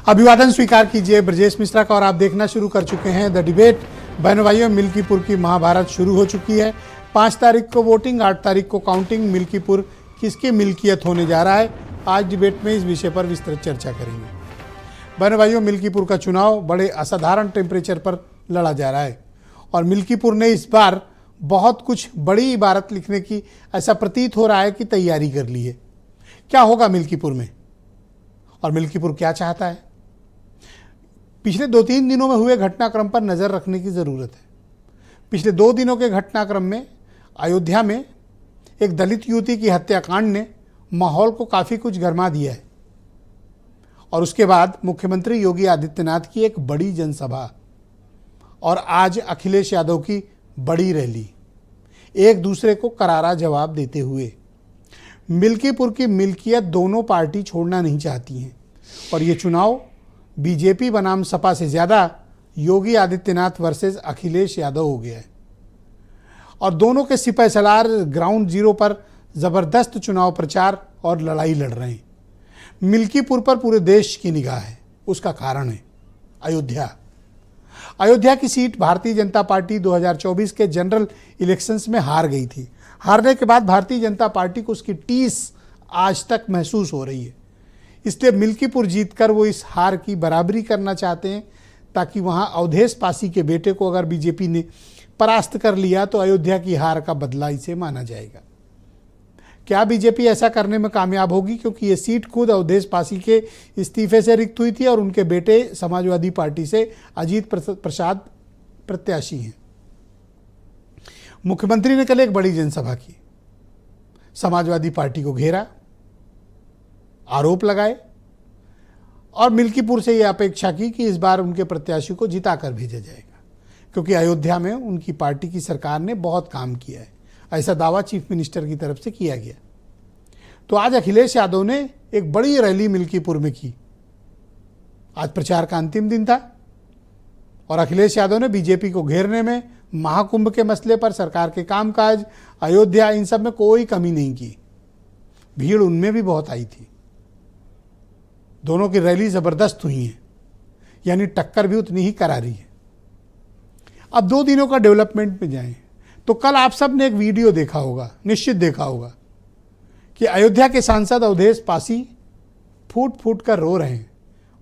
अभिवादन स्वीकार कीजिए ब्रजेश मिश्रा का और आप देखना शुरू कर चुके हैं द डिबेट। बहनों भाइयों, मिल्कीपुर की महाभारत शुरू हो चुकी है। 5 तारीख को वोटिंग, 8 तारीख को काउंटिंग। मिल्कीपुर किसकी मिल्कियत होने जा रहा है, आज डिबेट में इस विषय पर विस्तृत चर्चा करेंगे। बहनों भाइयों, मिल्कीपुर का चुनाव बड़े असाधारण टेम्परेचर पर लड़ा जा रहा है और मिल्कीपुर ने इस बार बहुत कुछ बड़ी इबारत लिखने की ऐसा प्रतीत हो रहा है कि तैयारी कर ली है। क्या होगा मिल्कीपुर में और मिल्कीपुर क्या चाहता है, पिछले 2-3 दिनों में हुए घटनाक्रम पर नज़र रखने की ज़रूरत है। पिछले 2 दिनों के घटनाक्रम में अयोध्या में एक दलित युवती की हत्याकांड ने माहौल को काफ़ी कुछ गरमा दिया है और उसके बाद मुख्यमंत्री योगी आदित्यनाथ की एक बड़ी जनसभा और आज अखिलेश यादव की बड़ी रैली, एक दूसरे को करारा जवाब देते हुए मिल्कीपुर की मिल्कियत दोनों पार्टी छोड़ना नहीं चाहती हैं और ये चुनाव बीजेपी बनाम सपा से ज़्यादा योगी आदित्यनाथ वर्सेस अखिलेश यादव हो गया है और दोनों के सिपह सलार ग्राउंड जीरो पर ज़बरदस्त चुनाव प्रचार और लड़ाई लड़ रहे हैं। मिल्कीपुर पर पूरे देश की निगाह है। उसका कारण है अयोध्या की सीट भारतीय जनता पार्टी 2024 के जनरल इलेक्शंस में हार गई थी। हारने के बाद भारतीय जनता पार्टी को उसकी टीस आज तक महसूस हो रही है, इसलिए मिल्कीपुर जीतकर वो इस हार की बराबरी करना चाहते हैं ताकि वहां अवधेश पासी के बेटे को अगर बीजेपी ने परास्त कर लिया तो अयोध्या की हार का बदला इसे माना जाएगा। क्या बीजेपी ऐसा करने में कामयाब होगी, क्योंकि ये सीट खुद अवधेश पासी के इस्तीफे से रिक्त हुई थी और उनके बेटे समाजवादी पार्टी से अजीत प्रसाद प्रत्याशी हैं। मुख्यमंत्री ने कल एक बड़ी जनसभा की, समाजवादी पार्टी को घेरा, आरोप लगाए और मिल्कीपुर से यह अपेक्षा की कि इस बार उनके प्रत्याशी को जिताकर भेजा जाएगा, क्योंकि अयोध्या में उनकी पार्टी की सरकार ने बहुत काम किया है, ऐसा दावा चीफ मिनिस्टर की तरफ से किया गया। तो आज अखिलेश यादव ने एक बड़ी रैली मिल्कीपुर में की। आज प्रचार का अंतिम दिन था और अखिलेश यादव ने बीजेपी को घेरने में महाकुंभ के मसले पर, सरकार के कामकाज, अयोध्या, इन सब में कोई कमी नहीं की। भीड़ उनमें भी बहुत आई थी। दोनों की रैली जबरदस्त हुई है, यानी टक्कर भी उतनी ही करारी है। अब 2 दिनों का डेवलपमेंट में जाएं तो कल आप सब ने एक वीडियो देखा होगा, निश्चित देखा होगा, कि अयोध्या के सांसद अवधेश पासी फूट फूट कर रो रहे हैं,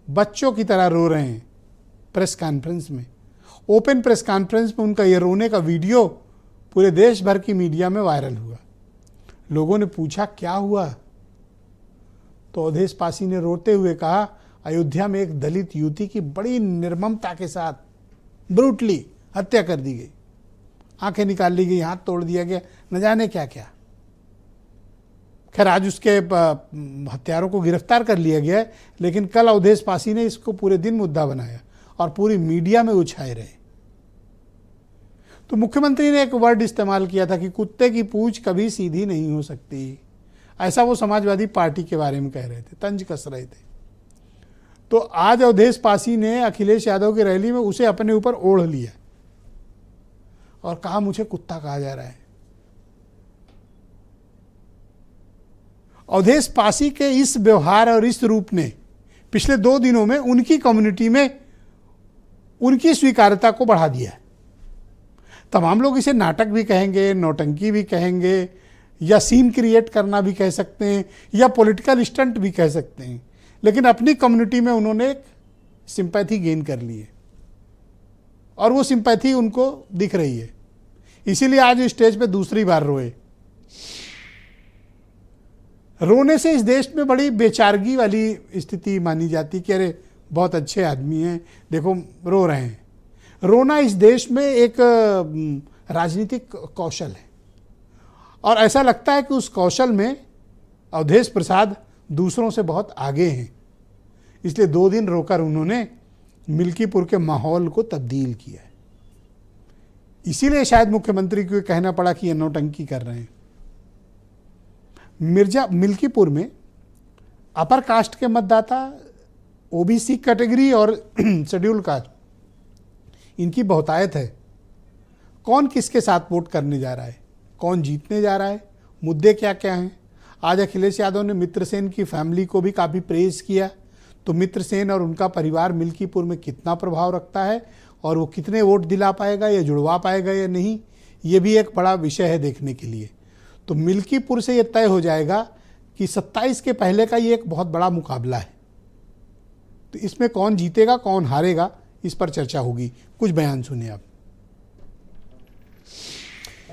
बच्चों की तरह रो रहे हैं। प्रेस कॉन्फ्रेंस में, ओपन प्रेस कॉन्फ्रेंस में उनका ये रोने का वीडियो पूरे देश भर की मीडिया में वायरल हुआ। लोगों ने पूछा क्या हुआ, तो अवधेश पासी ने रोते हुए कहा, अयोध्या में एक दलित युवती की बड़ी निर्ममता के साथ ब्रूटली हत्या कर दी गई, आंखें निकाल ली गई, हाथ तोड़ दिया गया, न जाने क्या क्या। खैर आज उसके हत्यारों को गिरफ्तार कर लिया गया है, लेकिन कल अवधेश पासी ने इसको पूरे दिन मुद्दा बनाया और पूरी मीडिया में उछाए रहे। तो मुख्यमंत्री ने एक वर्ड इस्तेमाल किया था कि कुत्ते की पूंछ कभी सीधी नहीं हो सकती, ऐसा वो समाजवादी पार्टी के बारे में कह रहे थे, तंज कस रहे थे। तो आज अवधेश पासी ने अखिलेश यादव की रैली में उसे अपने ऊपर ओढ़ लिया और कहा मुझे कुत्ता कहा जा रहा है। अवधेश पासी के इस व्यवहार और इस रूप ने पिछले 2 दिनों में उनकी कम्युनिटी में उनकी स्वीकार्यता को बढ़ा दिया है। तमाम लोग इसे नाटक भी कहेंगे, नौटंकी भी कहेंगे, या सीन क्रिएट करना भी कह सकते हैं, या पॉलिटिकल स्टंट भी कह सकते हैं, लेकिन अपनी कम्युनिटी में उन्होंने एक सिंपैथी गेन कर ली है और वो सिंपैथी उनको दिख रही है। इसीलिए आज स्टेज पे दूसरी बार रोए। रोने से इस देश में बड़ी बेचारगी वाली स्थिति मानी जाती कि अरे बहुत अच्छे आदमी हैं, देखो रो रहे हैं। रोना इस देश में एक राजनीतिक कौशल है और ऐसा लगता है कि उस कौशल में अवधेश प्रसाद दूसरों से बहुत आगे हैं, इसलिए 2 दिन रोकर उन्होंने मिल्कीपुर के माहौल को तब्दील किया है। इसीलिए शायद मुख्यमंत्री को कहना पड़ा कि ये नौटंकी कर रहे हैं। मिल्कीपुर में अपर कास्ट के मतदाता, ओबीसी कैटेगरी और शेड्यूल कास्ट, इनकी बहुतायत है। कौन किसके साथ वोट करने जा रहा है, कौन जीतने जा रहा है, मुद्दे क्या क्या हैं। आज अखिलेश यादव ने मित्रसेन की फैमिली को भी काफ़ी प्रेज़ किया, तो मित्र सेन और उनका परिवार मिल्कीपुर में कितना प्रभाव रखता है और वो कितने वोट दिला पाएगा या जुड़वा पाएगा या नहीं, ये भी एक बड़ा विषय है देखने के लिए। तो मिल्कीपुर से ये तय हो जाएगा कि 27 के पहले का ये एक बहुत बड़ा मुकाबला है। तो इसमें कौन जीतेगा कौन हारेगा, इस पर चर्चा होगी। कुछ बयान सुनिए आप।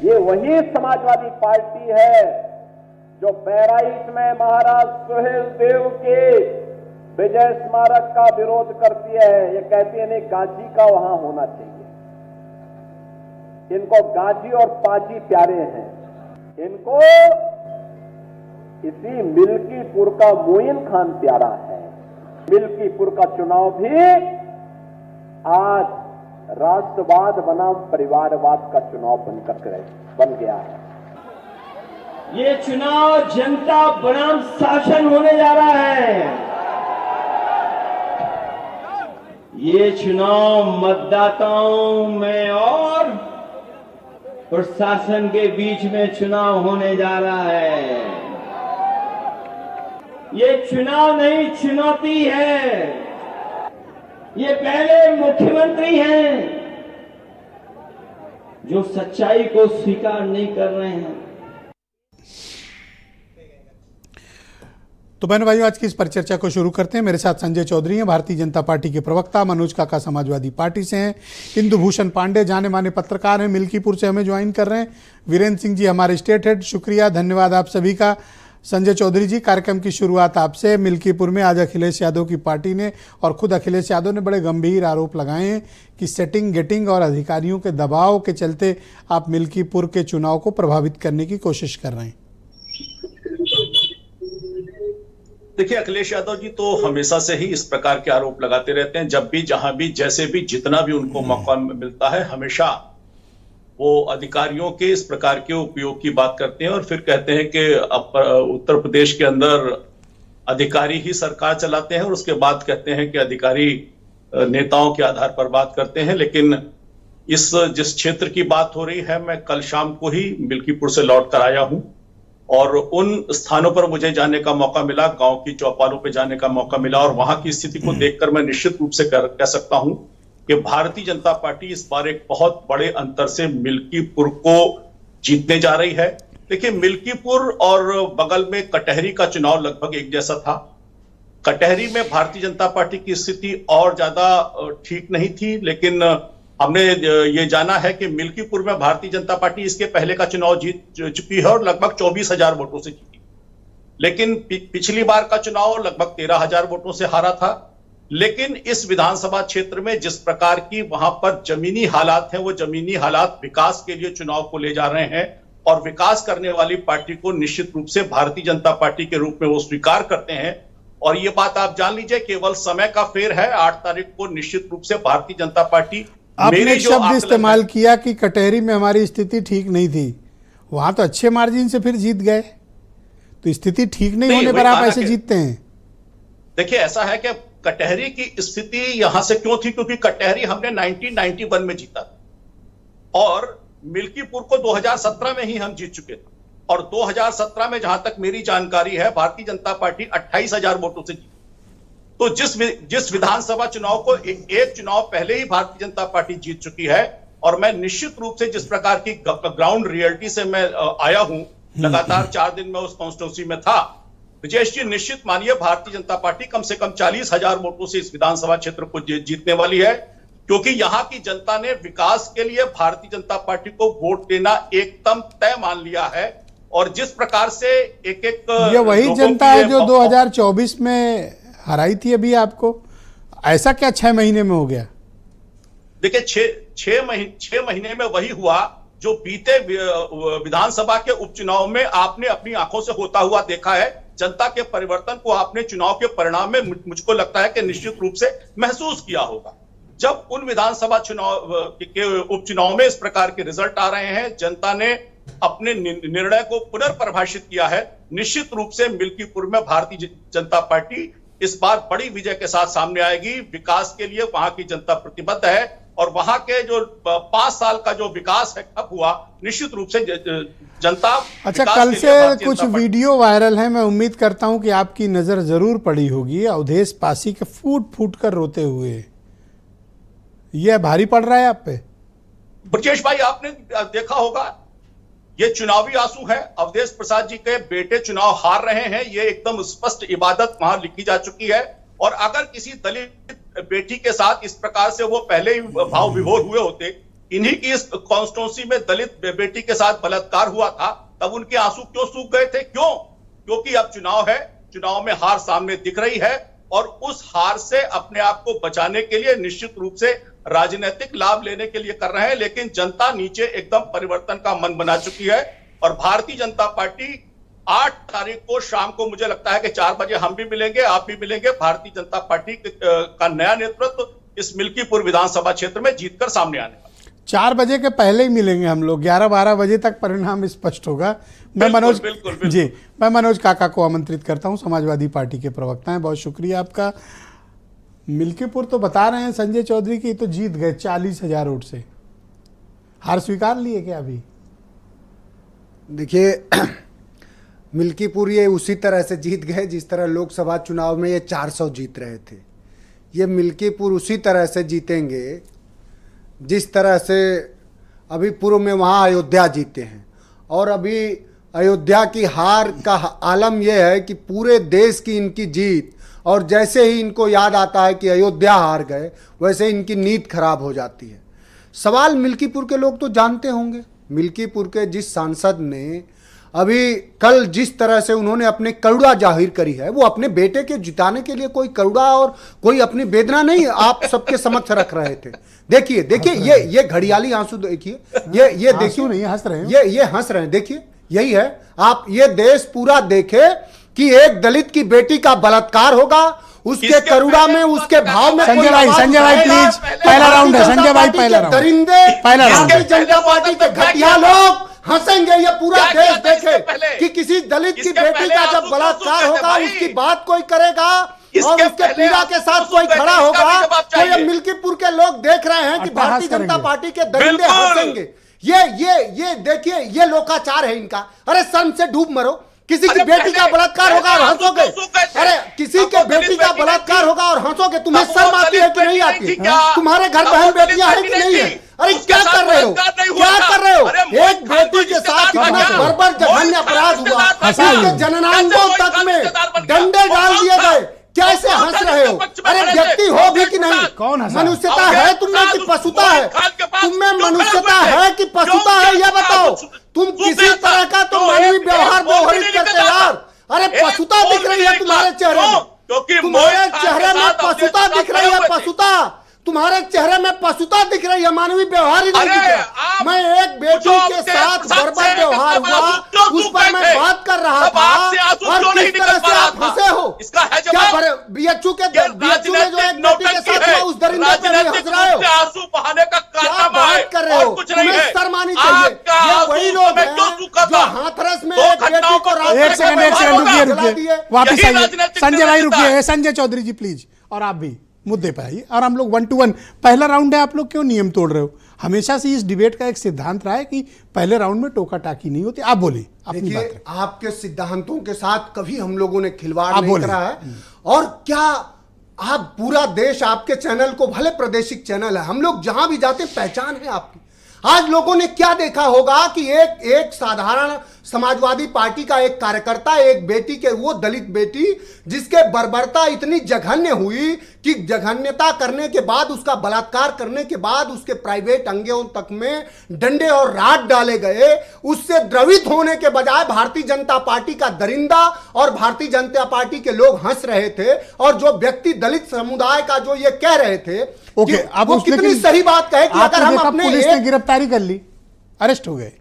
ये वही समाजवादी पार्टी है जो बहराइच में महाराज सुहेल देव के विजय स्मारक का विरोध करती है। ये कहती है नहीं, गांधी का वहां होना चाहिए। इनको गांधी और पाजी प्यारे हैं। इनको इसी मिल्कीपुर का मोइन खान प्यारा है। मिल्कीपुर का चुनाव भी आज राष्ट्रवाद बनाम परिवारवाद का चुनाव बन गया है। ये चुनाव जनता बनाम शासन होने जा रहा है। ये चुनाव मतदाताओं में और प्रशासन के बीच में चुनाव होने जा रहा है। ये चुनाव नहीं, चुनौती है। ये पहले मुख्यमंत्री हैं जो सच्चाई को स्वीकार नहीं कर रहे हैं। तो बहनों भाइयों, आज की इस परिचर्चा को शुरू करते हैं। मेरे साथ संजय चौधरी हैं, भारतीय जनता पार्टी के प्रवक्ता, मनोज काका समाजवादी पार्टी से हैं, इंदु भूषण पांडे जाने माने पत्रकार हैं, मिल्कीपुर से हमें ज्वाइन कर रहे हैं, वीरेंद्र सिंह जी हमारे स्टेट हेड। शुक्रिया, धन्यवाद आप सभी का। संजय चौधरी जी, कार्यक्रम की शुरुआत आपसे। मिल्कीपुर में आज अखिलेश यादव की पार्टी ने और खुद अखिलेश यादव ने बड़े गंभीर आरोप लगाए हैं कि सेटिंग गेटिंग और अधिकारियों के दबाव के चलते आप मिल्कीपुर के चुनाव को प्रभावित करने की कोशिश कर रहे हैं। देखिए, अखिलेश यादव जी तो हमेशा से ही इस प्रकार के आरोप लगाते रहते हैं। जब भी, जहां भी, जैसे भी, जितना भी उनको मौका मिलता है, हमेशा वो अधिकारियों के इस प्रकार के उपयोग की बात करते हैं और फिर कहते हैं कि उत्तर प्रदेश के अंदर अधिकारी ही सरकार चलाते हैं और उसके बाद कहते हैं कि अधिकारी नेताओं के आधार पर बात करते हैं। लेकिन जिस क्षेत्र की बात हो रही है, मैं कल शाम को ही मिल्कीपुर से लौट कर आया हूं और उन स्थानों पर मुझे जाने का मौका मिला, गांव की चौपालों पे जाने का मौका मिला और वहां की स्थिति को देखकर मैं निश्चित रूप से कह सकता हूं कि भारतीय जनता पार्टी इस बार एक बहुत बड़े अंतर से मिल्कीपुर को जीतने जा रही है। देखिए, मिल्कीपुर और बगल में कटहरी का चुनाव लगभग एक जैसा था। कटहरी में भारतीय जनता पार्टी की स्थिति और ज्यादा ठीक नहीं थी, लेकिन हमने ये जाना है कि मिल्कीपुर में भारतीय जनता पार्टी इसके पहले का चुनाव जीत चुकी है और लगभग 24,000 वोटों से जीती। लेकिन पिछली बार का चुनाव लगभग 13,000 वोटों से हारा था। लेकिन इस विधानसभा क्षेत्र में जिस प्रकार की वहां पर जमीनी हालात हैं, वो जमीनी हालात विकास के लिए चुनाव को ले जा रहे हैं और विकास करने वाली पार्टी को निश्चित रूप से भारतीय जनता पार्टी के रूप में वो स्वीकार करते हैं। और ये बात आप जान लीजिए, केवल समय का फेर है। 8 तारीख को निश्चित रूप से भारतीय जनता पार्टी, आपने शब्द इस्तेमाल किया कि कटहरी में हमारी स्थिति ठीक नहीं थी, वहां तो अच्छे मार्जिन से फिर जीत गए, तो स्थिति ठीक नहीं होने पर आप ऐसे जीतते हैं? देखिए, ऐसा है कि कटहरी की स्थिति यहां से क्यों थी, क्योंकि कटहरी हमने 1991 में जीता और मिल्कीपुर को 2017 में ही हम जीत चुके थे और 2017 में जहां तक मेरी जानकारी है, भारतीय जनता पार्टी 28,000 वोटों से जीती। तो जिस विधानसभा चुनाव को एक चुनाव पहले ही भारतीय जनता पार्टी जीत चुकी है और मैं निश्चित रूप से जिस प्रकार की ग्राउंड रियलिटी से मैं आया हूं, लगातार 4 दिन में उस कॉन्स्टिट्यूंसी में था। विजयेश जी, निश्चित मानिए भारतीय जनता पार्टी कम से कम 40,000 वोटों से इस विधानसभा क्षेत्र को जीतने वाली है, क्योंकि यहां की जनता ने विकास के लिए भारतीय जनता पार्टी को वोट देना एकदम तय मान लिया है। और जिस प्रकार से एक ये वही जनता है जो 2024 में हराई थी अभी आपको, ऐसा क्या 6 महीने में हो गया? देखिए, 6 महीने में वही हुआ जो बीते विधानसभा के उपचुनाव में आपने अपनी आंखों से होता हुआ देखा है। जनता के परिवर्तन को आपने चुनाव के परिणाम में मुझको लगता है कि निश्चित रूप से महसूस किया होगा। जब उन विधानसभा चुनाव के उपचुनाव में इस प्रकार के रिजल्ट आ रहे हैं, जनता ने अपने निर्णय को पुनर्परिभाषित किया है। निश्चित रूप से मिल्कीपुर में भारतीय जनता पार्टी इस बार बड़ी विजय के साथ सामने आएगी। विकास के लिए वहां की जनता प्रतिबद्ध है और वहां के जो 5 साल का जो विकास है ठप हुआ, निश्चित रूप से जनता अच्छा, विकास कल के से लिए भारतीय कुछ जनता पार्टी- वीडियो वायरल है, मैं उम्मीद करता हूं कि आपकी नजर जरूर पड़ी होगी अवधेश पासी के फूट फूट कर रोते हुए। यह भारी पड़ रहा है आप पे? ब्रजेश भाई, आपने देखा होगा, ये चुनावी आंसू है। अवधेश प्रसाद जी के बेटे चुनाव हार रहे हैं, ये एकदम स्पष्ट इबादत वहां लिखी जा चुकी है। और अगर किसी दलित बेटी के साथ इस प्रकार से वो पहले ही भाव विभोर हुए होते, इन्हीं की इस कॉन्स्टिट्यूंसी में दलित बेटी के साथ बलात्कार हुआ था, तब उनके आंसू क्यों सूख गए थे? क्यों? क्योंकि अब चुनाव है, चुनाव में हार सामने दिख रही है और उस हार से अपने आप को बचाने के लिए निश्चित रूप से राजनीतिक लाभ लेने के लिए कर रहे हैं। लेकिन जनता नीचे एकदम परिवर्तन का मन बना चुकी है और भारतीय जनता पार्टी 8 तारीख को शाम को मुझे लगता है कि 4 बजे हम भी मिलेंगे, आप भी मिलेंगे। भारतीय जनता पार्टी का नया नेतृत्व इस मिल्कीपुर विधानसभा क्षेत्र में जीतकर सामने आने वाला। 4 बजे के पहले ही मिलेंगे हम लोग, 11-12 बजे तक परिणाम स्पष्ट होगा। मैं मनोज बिल्कुल। जी, मैं मनोज काका को आमंत्रित करता हूं, समाजवादी पार्टी के प्रवक्ता हैं। बहुत शुक्रिया आपका। मिल्कीपुर तो बता रहे हैं संजय चौधरी की तो जीत गए 40,000 वोट से। हार स्वीकार लिए क्या अभी? देखिए, मिल्कीपुर ये उसी तरह से जीत गए जिस तरह लोकसभा चुनाव में ये 400 जीत रहे थे। ये मिल्कीपुर उसी तरह से जीतेंगे जिस तरह से अभी पूर्व में वहाँ अयोध्या जीते हैं। और अभी अयोध्या की हार का आलम यह है कि पूरे देश की इनकी जीत, और जैसे ही इनको याद आता है कि अयोध्या हार गए, वैसे इनकी नीयत खराब हो जाती है। सवाल मिल्कीपुर के लोग तो जानते होंगे, मिल्कीपुर के जिस सांसद ने अभी कल जिस तरह से उन्होंने अपने करुणा जाहिर करी है, वो अपने बेटे के जिताने के लिए कोई करुणा और कोई अपनी वेदना नहीं आप सबके समक्ष रख रहे थे। देखिए देखिए, ये घड़ियाली आंसू देखिए, ये देखिए, नहीं हंस रहे हैं, ये हंस रहे हैं। देखिए, यही है, आप ये देश पूरा देखे कि एक दलित की बेटी का बलात्कार होगा, उसके करुणा में, उसके भाव में। संजय भाई प्लीज, पहला राउंड है संजय भाई, पहला राउंड, दरिंदे, पहला राउंड। भारतीय जनता पार्टी के घटिया लोग हंसेंगे, ये पूरा देश देखे कि किसी दलित की बेटी का जब बलात्कार होगा उसकी बात कोई करेगा और उसके पीड़ा के साथ कोई खड़ा होगा, तो ये मिल्कीपुर के लोग देख रहे हैं कि भारतीय जनता पार्टी के दरिंदे हंसेंगे। ये देखिए, ये लोकाचार है इनका। अरे शर्म से डूब मरो, किसी की बेटी का बलात्कार होगा और हंसोगे। अरे किसी के बेटी का बलात्कार होगा और हंसोगे, तुम्हें शर्म आती है कि नहीं आती? तुम्हारे घर बहन बेटियां हैं कि नहीं है? अरे क्या कर रहे हो, क्या कर रहे हो? एक बेटी के साथ इतना बर्बर जघन्य अपराध हुआ, उसके जननांगों तक में डंडे डाल दिए गए, कैसे हंस रहे हो? अरे व्यक्ति हो भी कि नहीं? कौन हंसा? मनुष्यता है तुमने कि पशुता है? तुममें मनुष्यता है कि पशुता है, यह बताओ। तुम किसी तरह का तो मानवीय व्यवहार व्यवहारित करते यार। अरे पशुता दिख रही है तुम्हारे चेहरे में, तुम्हारे चेहरे में पशुता दिख रही है, पशुता तुम्हारे चेहरे में पशुता दिख रही है, मानवीय व्यवहार ही नहीं दिख रहा। मैं एक बेटी के साथ बर्बर व्यवहार हुआ, उस पर मैं बात कर रहा था और किस तरह से आप फंसे हो? क्या बीएचयू के बीएचयू में जो एक बेटी के साथ हुआ उस दरिंदे पे नहीं हंस रहे हो? क्या बात कर रहे हो? तुम्हें शर्म आनी चाहिए। ये वही लोग हैं जो हाथरस में एक बेटी को एक सेकंड रुकिए, वापिस आइए संजय भाई, रुकिए। संजय चौधरी जी प्लीज, और आप भी मुद्दे पर आइए और हम लोग 1 to 1 पहला राउंड है, आप लोग क्यों नियम तोड़ रहे हो? हमेशा से इस डिबेट का एक सिद्धांत रहा है कि पहले राउंड में टोका टाकी नहीं होती। आप बोलिए अपनी बात। देखिए, आपके सिद्धांतों के साथ कभी हम लोगों ने खिलवाड़ नहीं करा है। और क्या आप पूरा देश, आपके चैनल को, भले प्रादेशिक चैनल है, हम लोग जहां भी जाते पहचान है आपकी। आज लोगों ने क्या देखा होगा कि एक साधारण समाजवादी पार्टी का एक कार्यकर्ता, एक बेटी के, वो दलित बेटी जिसके बर्बरता इतनी जघन्य हुई कि जघन्यता करने के बाद, उसका बलात्कार करने के बाद उसके प्राइवेट अंगों तक में डंडे और राड डाले गए, उससे द्रवित होने के बजाय भारतीय जनता पार्टी का दरिंदा और भारतीय जनता पार्टी के लोग हंस रहे थे। और जो व्यक्ति दलित समुदाय का जो ये कह रहे थे, अब वो कितनी सही बात कहे कि अगर हम अपने पुलिस ने गिरफ्तारी कर ली, अरेस्ट हो गए,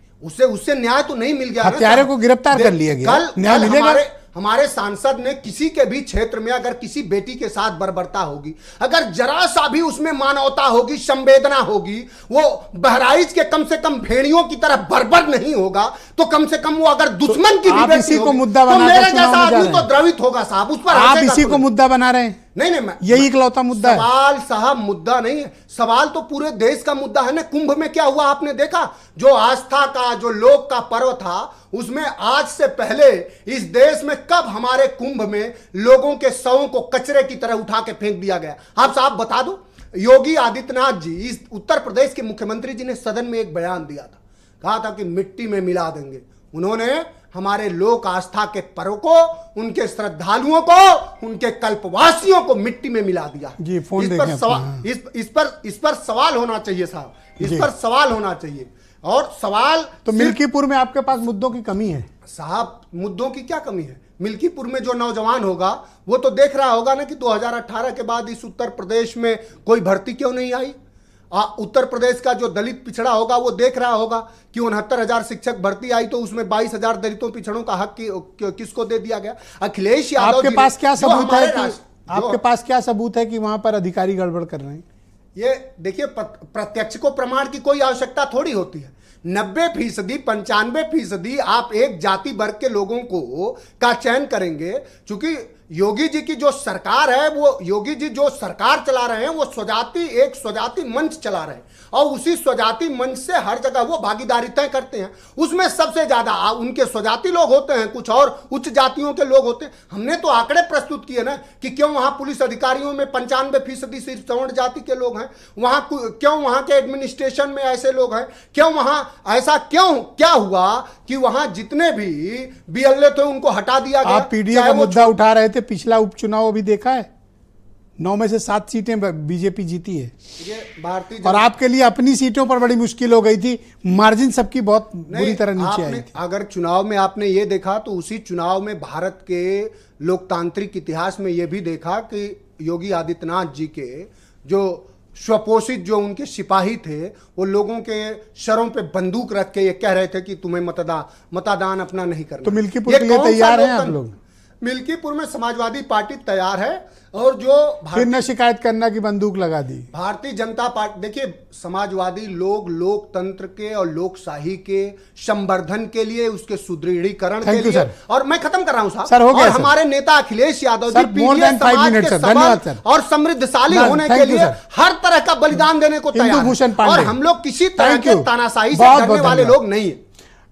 उससे न्याय तो नहीं मिल गया। हत्यारे को गिरफ्तार कर लिया गया, न्याय मिलेगा? हमारे सांसद ने किसी के भी क्षेत्र में अगर किसी बेटी के साथ बर्बरता होगी, अगर जरा सा भी उसमें मानवता होगी, संवेदना होगी, वो बहराइच के कम से कम भेड़ियों की तरह बर्बर नहीं होगा, तो कम से कम वो अगर दुश्मन की भी बेटी होगी, तो मेरे जैसा आदमी तो द्रवित होगा साहब। उस पर आप इसी को मुद्दा बना रहे हैं। नहीं नहीं, यही इकलौता मुद्दा है। सवाल साहब मुद्दा नहीं है, सवाल तो पूरे देश का मुद्दा है ना। कुंभ में क्या हुआ आपने देखा? जो आस्था का, जो लोक का पर्व था, उसमें आज से पहले इस देश में कब हमारे कुंभ में लोगों के शवों को कचरे की तरह उठा के फेंक दिया गया? आप साहब बता दो। योगी आदित्यनाथ जी, इस उत्तर प्रदेश के मुख्यमंत्री जी ने सदन में एक बयान दिया था, कहा था कि मिट्टी में मिला देंगे। उन्होंने हमारे लोक आस्था के पर्व को, उनके श्रद्धालुओं को, उनके कल्पवासियों को मिट्टी में मिला दिया। जी, फोन इस पर देखें सवाल, अपना। इस पर सवाल होना चाहिए साहब, इस पर सवाल होना चाहिए। और सवाल तो मिल्कीपुर में आपके पास मुद्दों की कमी है साहब? मुद्दों की क्या कमी है? मिल्कीपुर में जो नौजवान होगा वो तो देख रहा होगा ना कि 2018 के बाद इस उत्तर प्रदेश में कोई भर्ती क्यों नहीं आई। उत्तर प्रदेश का जो दलित पिछड़ा होगा वो देख रहा होगा कि 69,000 शिक्षक भर्ती आई तो उसमें 22,000 दलितों पिछड़ों का हक किसको दे दिया गया? अखिलेश यादव। आपके पास क्या सबूत है कि आपके पास क्या सबूत है कि वहां पर अधिकारी गड़बड़ कर रहे हैं? ये देखिए, प्रत्यक्ष को प्रमाण की कोई आवश्यकता थोड़ी होती है। 90%, 95% आप एक जाति वर्ग के लोगों को का चयन करेंगे। क्योंकि योगी जी की जो सरकार है, वो योगी जी जो सरकार चला रहे हैं, वो एक स्वजाति मंच चला रहे हैं, और उसी स्वजाति मंच से हर जगह वो भागीदारी तय करते हैं। उसमें सबसे ज्यादा उनके स्वजाति लोग होते हैं, कुछ और उच्च जातियों के लोग होते हैं। हमने तो आंकड़े प्रस्तुत किए ना कि क्यों वहां पुलिस अधिकारियों में 95% सिर्फ सवर्ण जाति के लोग हैं, क्यों वहां के एडमिनिस्ट्रेशन में ऐसे लोग हैं, क्यों वहां ऐसा क्या हुआ कि वहां जितने भी बीएलए थे उनको हटा दिया गया। आप पीडीए का मुद्दा उठा रहे थे, पिछला उपचुनाव अभी देखा है, 9 में से 7 सीटें बीजेपी जीती है। भारतीय और आपके लिए अपनी सीटों पर बड़ी मुश्किल हो गई थी, मार्जिन सबकी बहुत बुरी तरह नीचे आई थी। अगर चुनाव में आपने ये देखा तो उसी चुनाव में भारत के लोकतांत्रिक इतिहास में ये भी देखा कि योगी आदित्यनाथ जी के जो स्वपोषित जो उनके सिपाही थे, वो लोगों के सरों पे बंदूक रख के ये कह रहे थे कि तुम्हें मतदान अपना नहीं करना। तो मिल्कीपुर के लिए तैयार हैं आप लोग? मिल्कीपुर में समाजवादी पार्टी तैयार है। और जो फिर न शिकायत करना कि बंदूक लगा दी। भारतीय जनता पार्टी, देखिए, समाजवादी लोग लोकतंत्र के और लोकशाही के संवर्धन के लिए, उसके सुदृढ़ीकरण के लिए, और मैं खत्म कर रहा हूं साहब, और हमारे नेता अखिलेश यादव जी पीडीए समाज के सबल और समृद्धशाली होने के लिए हर तरह का बलिदान देने को तैयार हैं। और हम लोग किसी तरह के तानाशाही से डरने वाले लोग नहीं है।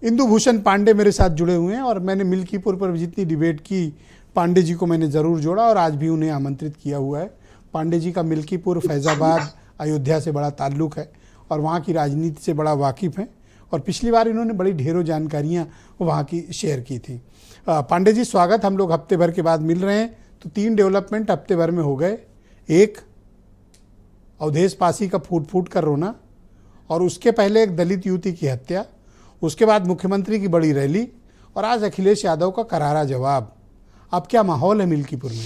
इंदु भूषण पांडे मेरे साथ जुड़े हुए हैं, और मैंने मिल्कीपुर पर जितनी डिबेट की, पांडे जी को मैंने ज़रूर जोड़ा और आज भी उन्हें आमंत्रित किया हुआ है। पांडे जी का मिल्कीपुर, फैज़ाबाद, अयोध्या से बड़ा ताल्लुक़ है और वहाँ की राजनीति से बड़ा वाकिफ़ हैं, और पिछली बार इन्होंने बड़ी ढेरों जानकारियाँ वहाँ की शेयर की थी। पांडे जी, स्वागत। हम लोग हफ्ते भर के बाद मिल रहे हैं, तो 3 डेवलपमेंट हफ्ते भर में हो गए। एक, अवधेश पासी का फूट फूट कर रोना, और उसके पहले एक दलित युवती की हत्या, उसके बाद मुख्यमंत्री की बड़ी रैली, और आज अखिलेश यादव का करारा जवाब। अब क्या माहौल है मिल्कीपुर में?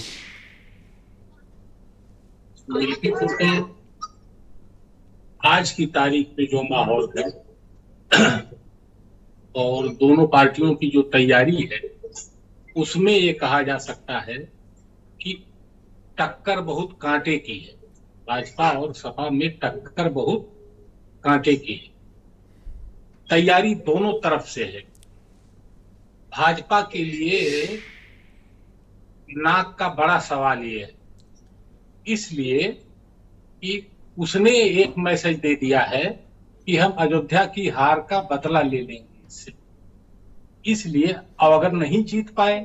मिल्कीपुर में आज की तारीख में जो माहौल है और दोनों पार्टियों की जो तैयारी है, उसमें ये कहा जा सकता है कि टक्कर बहुत कांटे की है। भाजपा और सपा में टक्कर बहुत कांटे की है। तैयारी दोनों तरफ से है। भाजपा के लिए नाक का बड़ा सवाल ये है, इसलिए कि उसने एक मैसेज दे दिया है कि हम अयोध्या की हार का बदला ले लेंगे इससे। इसलिए अब अगर नहीं जीत पाए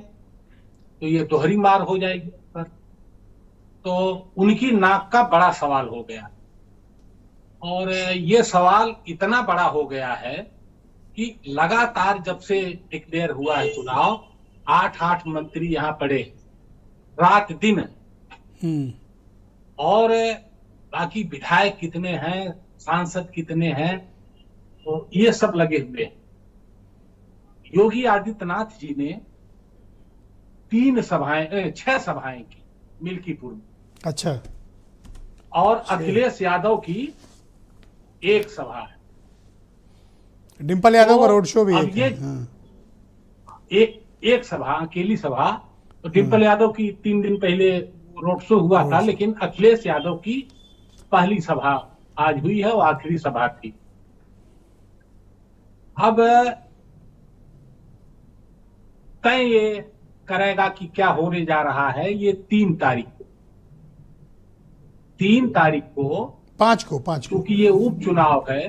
तो ये दोहरी मार हो जाएगी पर, तो उनकी नाक का बड़ा सवाल हो गया। और ये सवाल इतना बड़ा हो गया है कि लगातार जब से डिक्लेयर हुआ है चुनाव, 8 मंत्री यहाँ पड़े रात दिन, और बाकी विधायक कितने हैं, सांसद कितने हैं, तो ये सब लगे हुए हैं। योगी आदित्यनाथ जी ने 6 सभाएं की मिल्कीपुर में। अच्छा। और अखिलेश यादव की 1 सभा है। डिंपल यादव का रोड शो भी अब ये एक सभा, अकेली सभा, तो डिंपल यादव की 3 दिन पहले रोड शो हुआ था, लेकिन अखिलेश यादव की पहली सभा आज हुई है, वो आखिरी सभा थी। अब तय ये करेगा कि क्या होने जा रहा है ये 3 तारीख को। 3 तारीख को, 5 को क्योंकि ये उपचुनाव है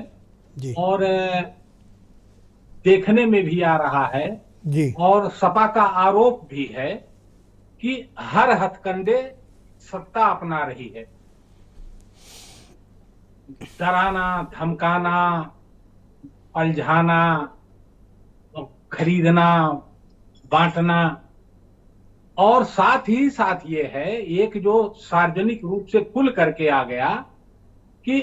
जी और देखने में भी आ रहा है जी और सपा का आरोप भी है कि हर हथकंडे सत्ता अपना रही है, डराना, धमकाना, उलझाना, खरीदना, बांटना, और साथ ही साथ ये है एक जो सार्वजनिक रूप से खुल करके आ गया कि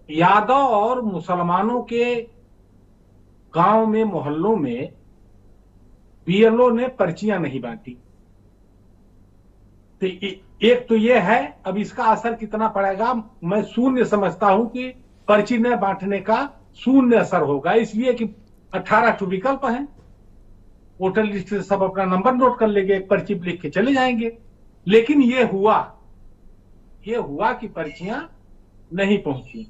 यादव और मुसलमानों के गांव में, मोहल्लों में बीएलओ ने पर्चियां नहीं बांटी। तो एक तो ये है, अब इसका असर कितना पड़ेगा मैं शून्य समझता हूं कि पर्ची न बांटने का शून्य असर होगा, इसलिए कि 18 विकल्प हैं, वोटर लिस्ट से सब अपना नंबर नोट कर लेंगे, एक पर्ची लिख के चले जाएंगे। लेकिन ये हुआ कि पर्चियां नहीं पहुंची।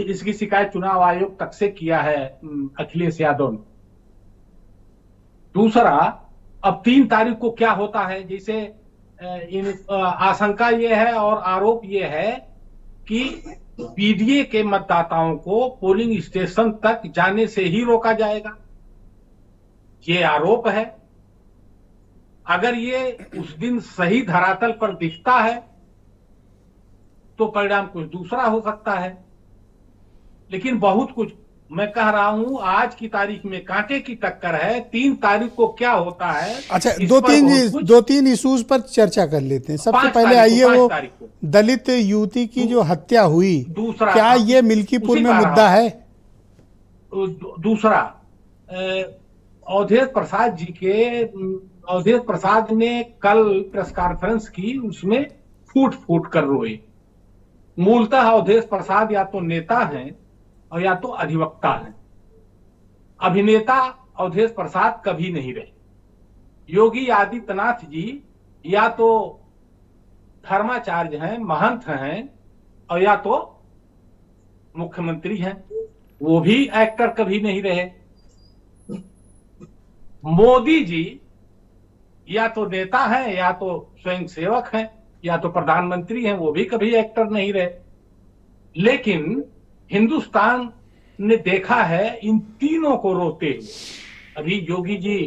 इसकी शिकायत चुनाव आयोग तक से किया है अखिलेश यादव ने। दूसरा, अब 3 तारीख को क्या होता है, जैसे आशंका ये है और आरोप ये है कि पीडीए के मतदाताओं को पोलिंग स्टेशन तक जाने से ही रोका जाएगा, ये आरोप है। अगर ये उस दिन सही धरातल पर दिखता है तो परिणाम कुछ दूसरा हो सकता है, लेकिन बहुत कुछ मैं कह रहा हूं, आज की तारीख में कांटे की टक्कर है। 3 तारीख को क्या होता है, अच्छा, दो तीन इश्यूज पर चर्चा कर लेते हैं। सबसे पहले आइए वो दलित युवती की जो हत्या हुई, क्या ये मिल्कीपुर में मुद्दा है? दूसरा, अवधेश प्रसाद ने कल प्रेस कॉन्फ्रेंस की, उसमें फूट फूट कर रोए। मूलतः अवधेश प्रसाद या तो नेता हैं और या तो अधिवक्ता हैं। अभिनेता अवधेश प्रसाद कभी नहीं रहे। योगी आदित्यनाथ जी या तो धर्माचार्य हैं, महंत हैं, और या तो मुख्यमंत्री हैं, वो भी एक्टर कभी नहीं रहे। मोदी जी या तो नेता हैं, या तो स्वयं सेवक हैं, या तो प्रधानमंत्री हैं, वो भी कभी एक्टर नहीं रहे। लेकिन हिंदुस्तान ने देखा है इन तीनों को रोते हुए। अभी योगी जी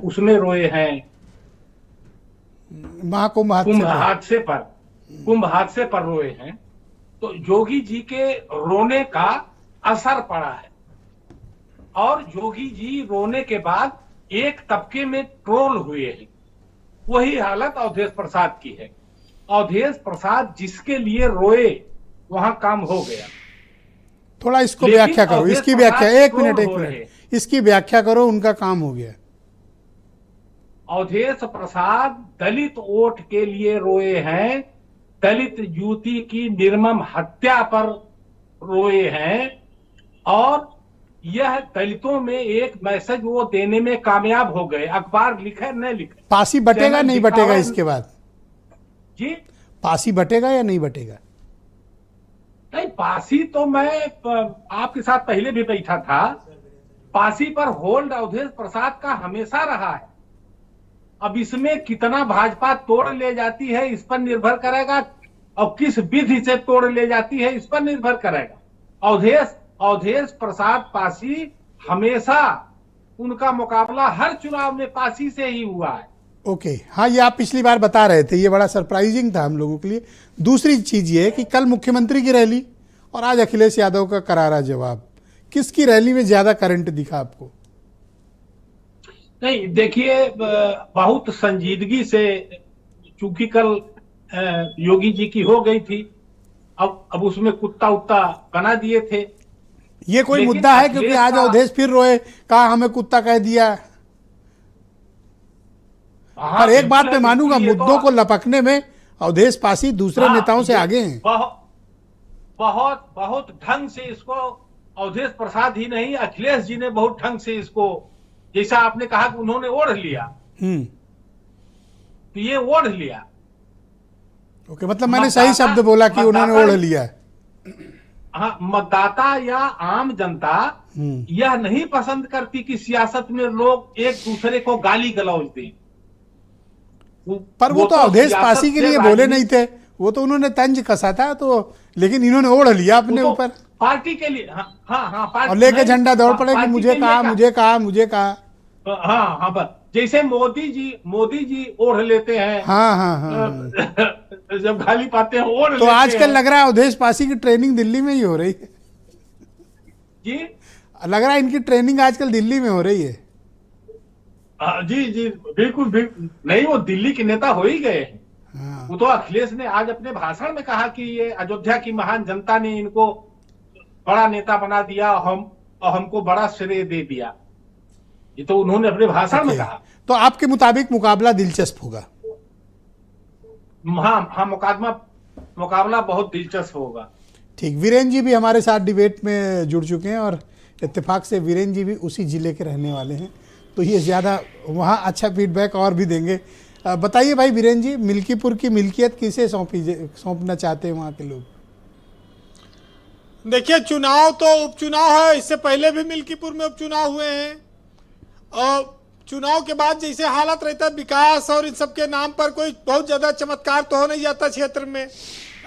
उसमें रोए हैं, महाकुंभ कुंभ हादसे पर रोए हैं। तो योगी जी के रोने का असर पड़ा है, और योगी जी रोने के बाद एक तबके में ट्रोल हुए हैं। वही हालत अवधेश प्रसाद की है। अवधेश प्रसाद जिसके लिए रोए वहां काम हो गया। थोड़ा इसको व्याख्या करो, इसकी व्याख्या, एक मिनट, इसकी व्याख्या करो, उनका काम हो गया। अवधेश प्रसाद दलित वोट के लिए रोए हैं, दलित युवती की निर्मम हत्या पर रोए हैं, और यह दलितों में एक मैसेज वो देने में कामयाब हो गए। अखबार लिखे न लिखे, पासी बटेगा नहीं बटेगा इसके बाद जी, पासी बटेगा या नहीं बटेगा? नहीं, पासी तो मैं आपके साथ पहले भी बैठा था। पासी पर होल्ड अवधेश प्रसाद का हमेशा रहा है। अब इसमें कितना भाजपा तोड़ ले जाती है इस पर निर्भर करेगा, और किस विधि से तोड़ ले जाती है इस पर निर्भर करेगा। अवधेश प्रसाद पासी हमेशा, उनका मुकाबला हर चुनाव में पासी से ही हुआ है। ओके, हाँ, ये आप पिछली बार बता रहे थे, ये बड़ा सरप्राइजिंग था हम लोगों के लिए। दूसरी चीज ये है कि कल मुख्यमंत्री की रैली और आज अखिलेश यादव का करारा जवाब, किसकी रैली में ज्यादा करंट दिखा आपको? नहीं, देखिए, बहुत संजीदगी से, चूंकि कल योगी जी की हो गई थी, अब उसमें कुत्ता उत्ता बना दिए थे। ये कोई मुद्दा है? क्योंकि आज अवधेश फिर रोए, कहा हमें कुत्ता कह दिया। पर एक बात मैं मानूंगा, मुद्दों को लपकने में अवधेश पासी दूसरे नेताओं से आगे हैं। बहुत ढंग से इसको अवधेश प्रसाद ही नहीं, अखिलेश जी ने बहुत ढंग से इसको, जैसा आपने कहा कि उन्होंने ओढ़ लिया, तो ये ओढ़ लिया। ओके, मतलब मैंने सही शब्द बोला कि उन्होंने ओढ़ लिया। हाँ, मतदाता या आम जनता यह नहीं पसंद करती कि सियासत में लोग एक दूसरे को गाली गलौज दें। पर वो तो अवधेश पासी के लिए बोले नहीं थे, वो तो उन्होंने तंज कसा था, तो लेकिन इन्होंने ओढ़ लिया अपने वो तो ऊपर पार्टी के लिए, हाँ पार्टी, और लेके नहीं, झंडा दौड़ पड़े कि पार्टी मुझे के लिए कहा, मुझे कहा, मुझे कहा। हाँ बस जैसे मोदी जी ओढ़ लेते हैं, हाँ हाँ हाँ। जब गाली पाते हैं ओढ़ तो लेते आजकल हैं। लग रहा है अवधेश पासी की ट्रेनिंग दिल्ली में ही हो रही है। जी लग रहा है इनकी ट्रेनिंग आजकल दिल्ली में हो रही है। जी बिल्कुल नहीं, वो दिल्ली के नेता हो ही गए। हाँ। वो तो अखिलेश ने आज अपने भाषण में कहा कि ये अयोध्या की महान जनता ने इनको बड़ा नेता बना दिया, हमको बड़ा श्रेय दे दिया। ये तो उन्होंने अपने भाषण में कहा। तो आपके मुताबिक मुकाबला दिलचस्प होगा? हाँ मुकाबला बहुत दिलचस्प होगा। ठीक, वीरेंद्र जी भी हमारे साथ डिबेट में जुड़ चुके हैं और इत्तेफाक से वीरेंद्र जी भी उसी जिले के रहने वाले हैं, तो ये ज़्यादा वहाँ अच्छा फीडबैक और भी देंगे। बताइए भाई वीरेंद्र जी, मिल्कीपुर की मिल्कियत किसे सौंपना चाहते हैं वहाँ के लोग? देखिए, चुनाव तो उपचुनाव है, इससे पहले भी मिल्कीपुर में उपचुनाव हुए हैं और चुनाव के बाद जैसे हालत रहता है विकास और इन सब के नाम पर कोई बहुत ज़्यादा चमत्कार तो हो नहीं जाता। क्षेत्र में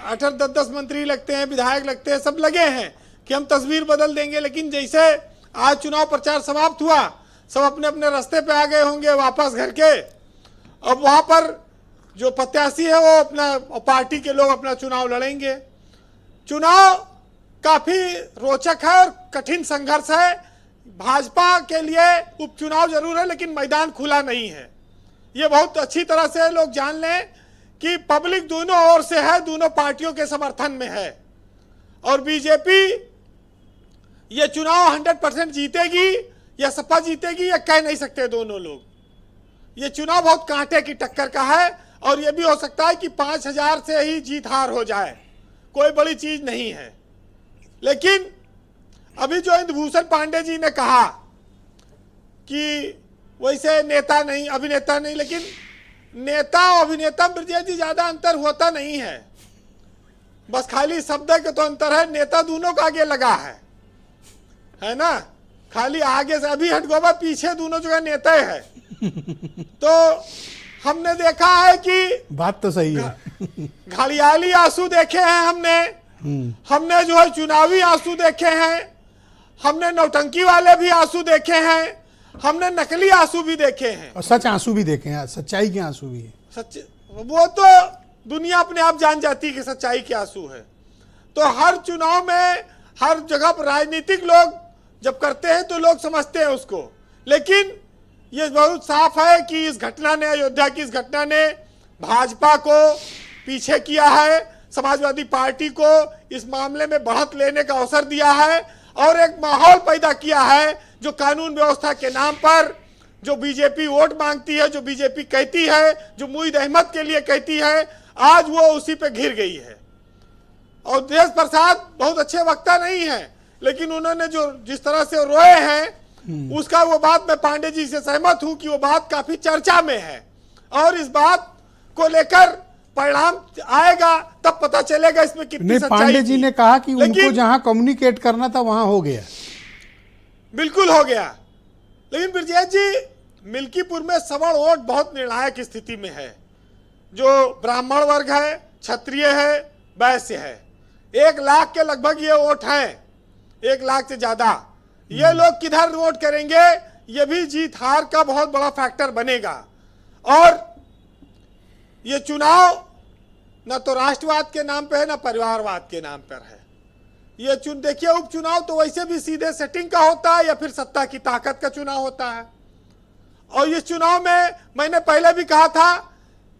8-10 मंत्री लगते हैं, विधायक लगते हैं, सब लगे हैं कि हम तस्वीर बदल देंगे, लेकिन जैसे आज चुनाव प्रचार समाप्त हुआ, सब अपने अपने रास्ते पे आ गए होंगे वापस घर के। अब वहाँ पर जो प्रत्याशी है वो अपना पार्टी के लोग अपना चुनाव लड़ेंगे। चुनाव काफ़ी रोचक है और कठिन संघर्ष है। भाजपा के लिए उपचुनाव जरूर है लेकिन मैदान खुला नहीं है। ये बहुत अच्छी तरह से लोग जान लें कि पब्लिक दोनों ओर से है, दोनों पार्टियों के समर्थन में है और बीजेपी ये चुनाव 100% जीतेगी या सपा जीतेगी या कह नहीं सकते दोनों लोग। ये चुनाव बहुत कांटे की टक्कर का है और ये भी हो सकता है कि 5000 से ही जीत हार हो जाए, कोई बड़ी चीज नहीं है। लेकिन अभी जो इंद्रभूषण पांडे जी ने कहा कि वैसे नेता नहीं अभिनेता नहीं, लेकिन नेता और अभिनेता ब्रजेश जी ज्यादा अंतर होता नहीं है, बस खाली शब्द के तो अंतर है। नेता दोनों का आगे लगा है ना, खाली आगे से अभी हटगोबा पीछे दोनों जगह नेता है। तो हमने देखा है कि बात तो सही है। घड़ियाली आंसू देखे हैं हमने जो है चुनावी आंसू देखे हैं, हमने नौटंकी वाले भी आंसू देखे हैं, हमने नकली आंसू भी देखे हैं और सच आंसू भी देखे हैं, सच्चाई के आंसू भी है। सच वो तो दुनिया अपने आप जान जाती है कि सच्चाई के आंसू है। तो हर चुनाव में हर जगह पर राजनीतिक लोग जब करते हैं तो लोग समझते हैं उसको, लेकिन ये बहुत साफ है कि इस घटना ने, अयोध्या की इस घटना ने भाजपा को पीछे किया है, समाजवादी पार्टी को इस मामले में बढ़त लेने का अवसर दिया है और एक माहौल पैदा किया है जो कानून व्यवस्था के नाम पर जो बीजेपी वोट मांगती है, जो बीजेपी कहती है, जो मुईद अहमद के लिए कहती है, आज वो उसी पे घिर गई है। और देश प्रसाद बहुत अच्छे वक्ता नहीं है, लेकिन उन्होंने जो जिस तरह से रोए हैं उसका वो बात मैं पांडे जी से सहमत हूं कि वो बात काफी चर्चा में है और इस बात को लेकर परिणाम आएगा तब पता चलेगा इसमें कितनी सच्चाई। पांडे जी ने कहा कि उनको जहां कम्युनिकेट करना था वहां हो गया, बिल्कुल हो गया। लेकिन ब्रजेश जी, मिल्कीपुर में सवर्ण वोट बहुत निर्णायक स्थिति में है। जो ब्राह्मण वर्ग है, क्षत्रिय है, वैश्य है, 1 लाख के लगभग ये वोट है, 1 लाख से ज्यादा। ये लोग किधर वोट करेंगे ये भी जीत हार का बहुत बड़ा फैक्टर बनेगा। और ये चुनाव न तो राष्ट्रवाद के नाम पे है न परिवारवाद के नाम पर है। ये देखिए, उपचुनाव तो वैसे भी सीधे सेटिंग का होता है या फिर सत्ता की ताकत का चुनाव होता है। और इस चुनाव में मैंने पहले भी कहा था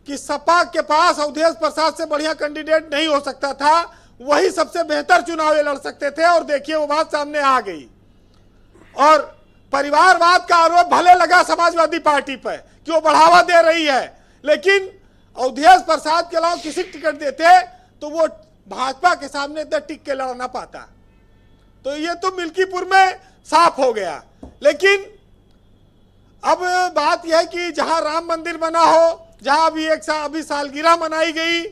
कि सपा के पास अवधेश प्रसाद से बढ़िया कैंडिडेट नहीं हो सकता था, वही सबसे बेहतर चुनाव ये लड़ सकते थे और देखिए वो बात सामने आ गई। और परिवारवाद का आरोप भले लगा समाजवादी पार्टी पर कि वो बढ़ावा दे रही है, लेकिन अवधेश प्रसाद के अलावा किसी टिकट देते तो वो भाजपा के सामने टिक के लड़ ना पाता। तो ये तो मिल्कीपुर में साफ हो गया। लेकिन अब बात यह है कि जहां राम मंदिर बना हो, जहां अभी सालगिरह मनाई गई,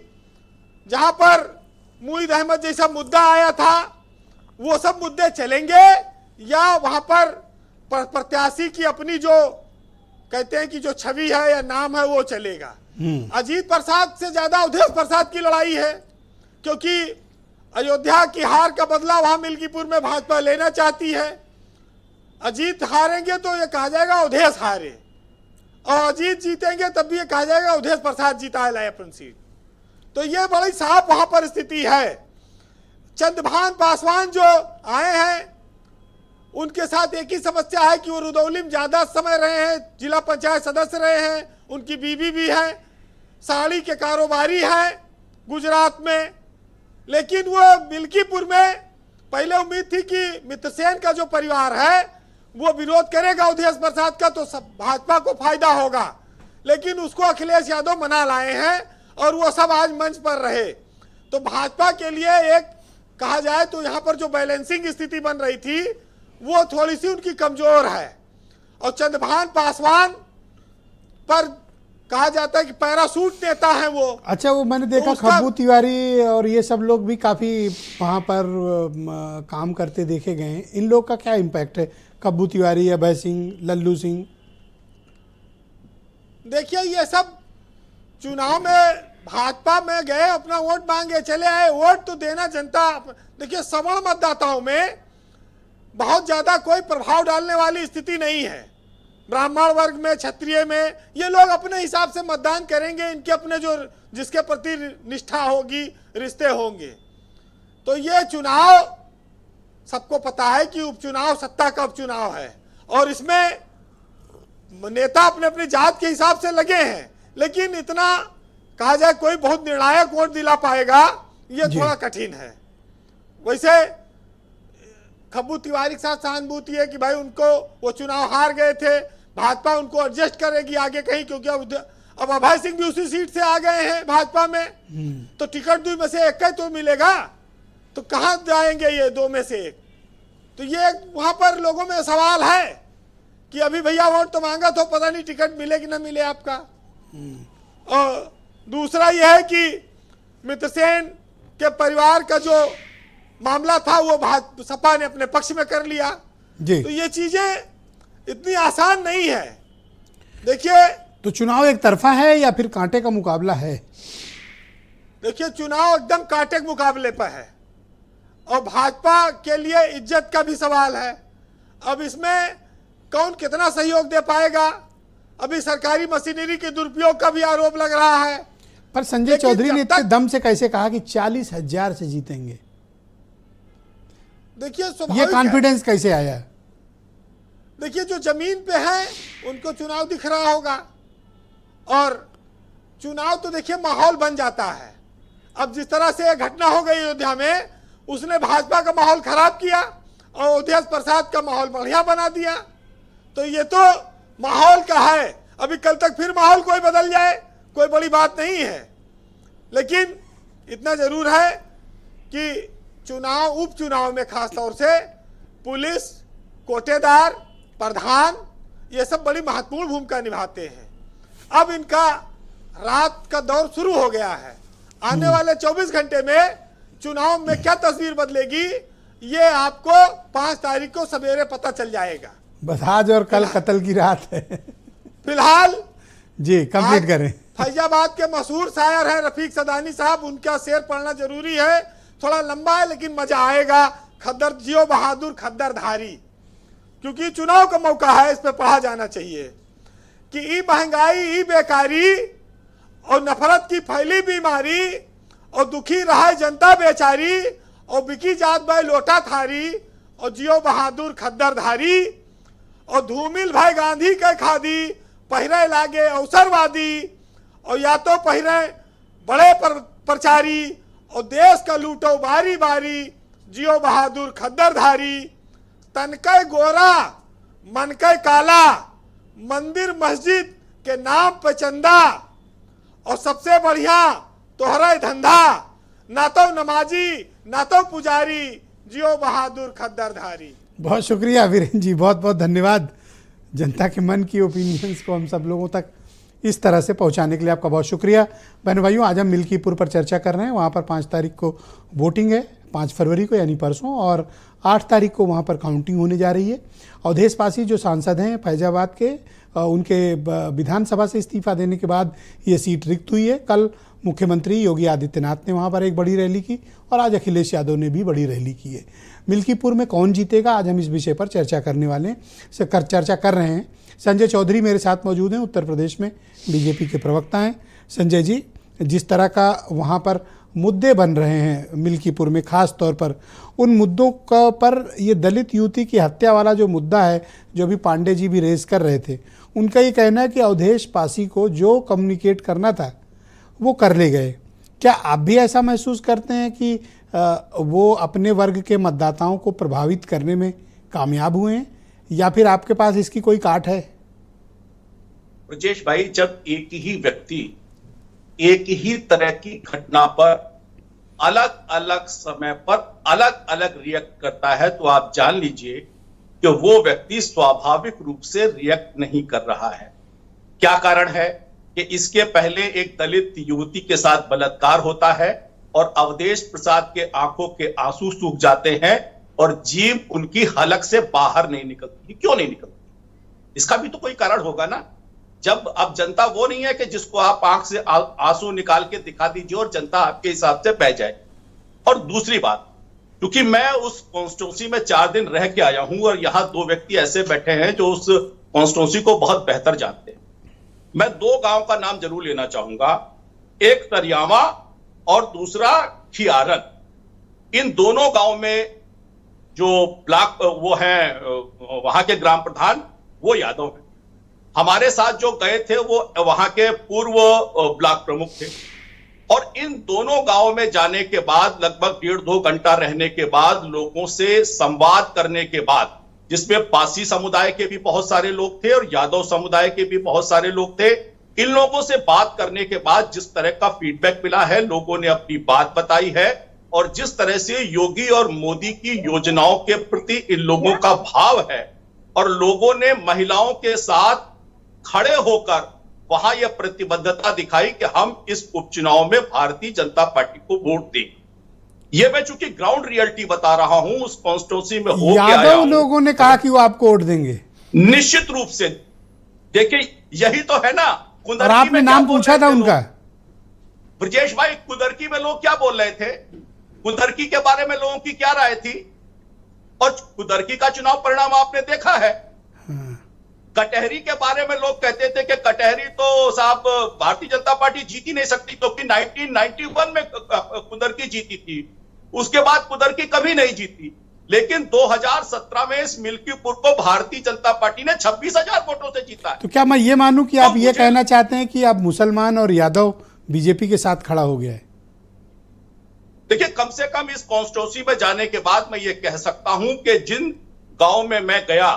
जहां पर मुईद अहमद जैसा मुद्दा आया था, वो सब मुद्दे चलेंगे या वहां पर प्रत्याशी की अपनी जो कहते हैं कि जो छवि है या नाम है वो चलेगा। अजीत प्रसाद से ज्यादा अवधेश प्रसाद की लड़ाई है, क्योंकि अयोध्या की हार का बदला वहां मिल्कीपुर में भाजपा लेना चाहती है। अजीत हारेंगे तो ये कहा जाएगा अवधेश हारे, और अजीत जीतेंगे तब भी ये कहा जाएगा अवधेश प्रसाद जीता है अपन सीट। तो ये बड़ी साफ वहां पर स्थिति है। चंद्रभान पासवान जो आए हैं उनके साथ एक ही समस्या है कि वो रुदौली में ज्यादा समय रहे हैं, जिला पंचायत सदस्य रहे हैं, उनकी बीवी भी है, साड़ी के कारोबारी है गुजरात में। लेकिन वो मिल्कीपुर में पहले उम्मीद थी कि मित्रसेन का जो परिवार है वो विरोध करेगा अवधेश प्रसाद का, तो सब भाजपा को फायदा होगा। लेकिन उसको अखिलेश यादव मना लाए हैं और वो सब आज मंच पर रहे। तो भाजपा के लिए एक कहा जाए तो यहाँ पर जो बैलेंसिंग स्थिति बन रही थी वो थोड़ी सी उनकी कमजोर है। और चंद्रभान पासवान पर कहा जाता है कि पैरासूट नेता है वो। अच्छा, वो मैंने देखा उसका- खब्बू तिवारी और ये सब लोग भी काफी वहां पर काम करते देखे गए हैं। इन लोग का क्या इम्पैक्ट है? खब्बू तिवारी, अभय सिंह, लल्लू सिंह। देखिए ये सब चुनाव में भाजपा में गए, अपना वोट मांगे चले आए। वोट तो देना जनता, देखिए सवर्ण मतदाताओं में बहुत ज्यादा कोई प्रभाव डालने वाली स्थिति नहीं है। ब्राह्मण वर्ग में, क्षत्रिय में ये लोग अपने हिसाब से मतदान करेंगे, इनके अपने जो जिसके प्रति निष्ठा होगी, रिश्ते होंगे। तो ये चुनाव सबको पता है कि उपचुनाव सत्ता का उपचुनाव है, और इसमें नेता अपने अपनी जात के हिसाब से लगे हैं। लेकिन इतना कहा जाए कोई बहुत निर्णायक वोट दिला पाएगा ये थोड़ा कठिन है। वैसे खब्बू तिवारी के साथ सहानुभूति है कि भाई उनको वो चुनाव हार गए थे, भाजपा उनको एडजस्ट करेगी आगे कहीं, क्योंकि अब अभय सिंह भी उसी सीट से आ गए हैं भाजपा में। तो टिकट दो में से एक ही तो मिलेगा, तो कहां जाएंगे ये दो में से एक? तो ये वहां पर लोगों में सवाल है कि अभी भैया वोट तो मांगा तो पता नहीं टिकट मिले कि ना मिले आपका। और दूसरा यह है कि मित्रसेन के परिवार का जो मामला था वो सपा ने अपने पक्ष में कर लिया जी। तो ये चीजें इतनी आसान नहीं है। देखिए, तो चुनाव एक तरफा है या फिर कांटे का मुकाबला है? देखिए चुनाव एकदम कांटे के मुकाबले पर है, और भाजपा के लिए इज्जत का भी सवाल है। अब इसमें कौन कितना सहयोग दे पाएगा? अभी सरकारी मशीनरी के दुरुपयोग का भी आरोप लग रहा है। पर संजय लेकिन चौधरी जब ने इतने तक- दम से कैसे कहा कि 40,000 से जीतेंगे? देखिए ये स्वाभाविक है। कॉन्फिडेंस कैसे आया? देखिए जो जमीन पे है उनको चुनाव दिख रहा होगा, और चुनाव तो देखिए माहौल बन जाता है। अब जिस तरह से घटना हो गई अयोध्या में, उसने भाजपा का माहौल खराब किया और अवधेश प्रसाद का माहौल बढ़िया बना दिया। तो ये तो माहौल का है, अभी कल तक फिर माहौल कोई बदल जाए कोई बड़ी बात नहीं है। लेकिन इतना जरूर है कि चुनाव, उपचुनाव में खास तौर से पुलिस, कोटेदार, प्रधान ये सब बड़ी महत्वपूर्ण भूमिका निभाते हैं। अब इनका रात का दौर शुरू हो गया है। आने वाले 24 घंटे में चुनाव में क्या तस्वीर बदलेगी ये आपको 5 तारीख को सवेरे पता चल जाएगा। बस आज और कल कत्ल की रात है। फिलहाल जी, कंप्लीट आज करें। फैजाबाद के मशहूर शायर हैं रफीक सदानी साहब, उनका शेर पढ़ना जरूरी है। थोड़ा लंबा है लेकिन मजा आएगा। खद्दर जियो बहादुर खद्दर धारी, क्योंकि चुनाव का मौका है, इस पे पढ़ा जाना चाहिए कि ई महंगाई, ई बेकारी और नफरत की फैली बीमारी, और दुखी रहा जनता बेचारी, और बिकी जात भाई लोटा थारी, और जियो बहादुर खद्दर धारी, और धूमिल भाई गांधी के खादी, पहिरे लागे अवसरवादी, और या तो पहिरे बड़े प्रचारी, और देश का लूटो बारी बारी, जियो बहादुर खद्दर धारी। तनके गोरा मनके काला, मंदिर मस्जिद के नाम पे चंदा, और सबसे बढ़िया तोहरा धंधा, ना तो नमाजी ना तो पुजारी, जियो बहादुर खद्दर धारी। बहुत शुक्रिया वीरेन जी, बहुत बहुत धन्यवाद। जनता के मन की ओपिनियंस को हम सब लोगों तक इस तरह से पहुंचाने के लिए आपका बहुत शुक्रिया। बहन भाइयों, आज हम मिल्कीपुर पर चर्चा कर रहे हैं। वहाँ पर 5 तारीख को वोटिंग है। 5 फरवरी को यानी परसों, और 8 तारीख को वहाँ पर काउंटिंग होने जा रही है। अवधेश पासी जो सांसद हैं फैजाबाद के, उनके विधानसभा से इस्तीफा देने के बाद ये सीट रिक्त हुई है। कल मुख्यमंत्री योगी आदित्यनाथ ने वहाँ पर एक बड़ी रैली की और आज अखिलेश यादव ने भी बड़ी रैली की है। मिल्कीपुर में कौन जीतेगा, आज हम इस विषय पर चर्चा करने वाले हैं, चर्चा कर रहे हैं। संजय चौधरी मेरे साथ मौजूद हैं, उत्तर प्रदेश में बीजेपी के प्रवक्ता हैं। संजय जी, जिस तरह का वहाँ पर मुद्दे बन रहे हैं मिल्कीपुर में, ख़ास तौर पर उन मुद्दों का पर ये दलित युवती की हत्या वाला जो मुद्दा है, जो भी पांडे जी भी रेज कर रहे थे, उनका ये कहना है कि अवधेश पासी को जो कम्युनिकेट करना था वो कर ले गए। क्या आप भी ऐसा महसूस करते हैं कि वो अपने वर्ग के मतदाताओं को प्रभावित करने में कामयाब हुए हैं, या फिर आपके पास इसकी कोई काट है? ब्रजेश भाई, जब एक ही व्यक्ति एक ही तरह की घटना पर अलग अलग समय पर अलग अलग रिएक्ट करता है, तो आप जान लीजिए कि वो व्यक्ति स्वाभाविक रूप से रिएक्ट नहीं कर रहा है। क्या कारण है कि इसके पहले एक दलित युवती के साथ बलात्कार होता है और अवधेश प्रसाद के आंखों के आंसू सूख जाते हैं और जीभ उनकी हलक से बाहर नहीं निकलती। क्यों नहीं निकलती? इसका भी तो कोई कारण होगा ना। जब अब जनता वो नहीं है कि जिसको आप आंख से आंसू निकाल के दिखा दीजिए और जनता आपके हिसाब से बह जाए। और दूसरी बात, क्योंकि मैं उस कॉन्स्टिट्यूंसी में 4 दिन रह के आया हूं और यहां 2 व्यक्ति ऐसे बैठे हैं जो उस कॉन्स्टिट्यूंसी को बहुत बेहतर जानते हैं। मैं 2 गांव का नाम जरूर लेना चाहूंगा, एक तरियावा और दूसरा खियारन। इन दोनों गांव में जो ब्लॉक वो हैं, वहां के ग्राम प्रधान वो यादव हैं। हमारे साथ जो गए थे वो वहां के पूर्व ब्लॉक प्रमुख थे। और इन दोनों गांवों में जाने के बाद लगभग 1.5-2 घंटा रहने के बाद, लोगों से संवाद करने के बाद, जिसमें पासी समुदाय के भी बहुत सारे लोग थे और यादव समुदाय के भी बहुत सारे लोग थे, इन लोगों से बात करने के बाद जिस तरह का फीडबैक मिला है, लोगों ने अपनी बात बताई है और जिस तरह से योगी और मोदी की योजनाओं के प्रति इन लोगों का भाव है, और लोगों ने महिलाओं के साथ खड़े होकर वहां यह प्रतिबद्धता दिखाई कि हम इस उपचुनाव में भारतीय जनता पार्टी को वोट दें। ये मैं चूंकि ग्राउंड रियलिटी बता रहा हूं, उस कॉन्स्टिट्यूंसी में हो के आया यादव लोगों ने कहा कि वो आपको वोट देंगे। निश्चित रूप से। देखिए, यही तो है ना। और आपने नाम पूछा था उनका। ब्रजेश भाई, कुदरकी में लोग क्या बोल रहे थे? कुदरकी के बारे में लोगों की क्या राय थी? और कुदरकी का चुनाव परिणाम आपने देखा है। कटहरी के बारे में लोग कहते थे कि कटहरी तो साहब भारतीय जनता पार्टी जीती नहीं सकती, क्योंकि 1991 में कुदरकी जीती थी, उसके बाद कुदरकी कभी नहीं जीती। लेकिन 2017 में इस मिल्कीपुर को भारतीय जनता पार्टी ने 26,000 वोटों से जीता है। तो क्या मैं ये मानूं कि आप ये कहना चाहते हैं कि अब मुसलमान और यादव बीजेपी के साथ खड़ा हो गया है? देखिए, कम से कम इस कॉन्स्टिट्यूंसी में जाने के बाद मैं ये कह सकता हूं कि जिन गांव में मैं गया,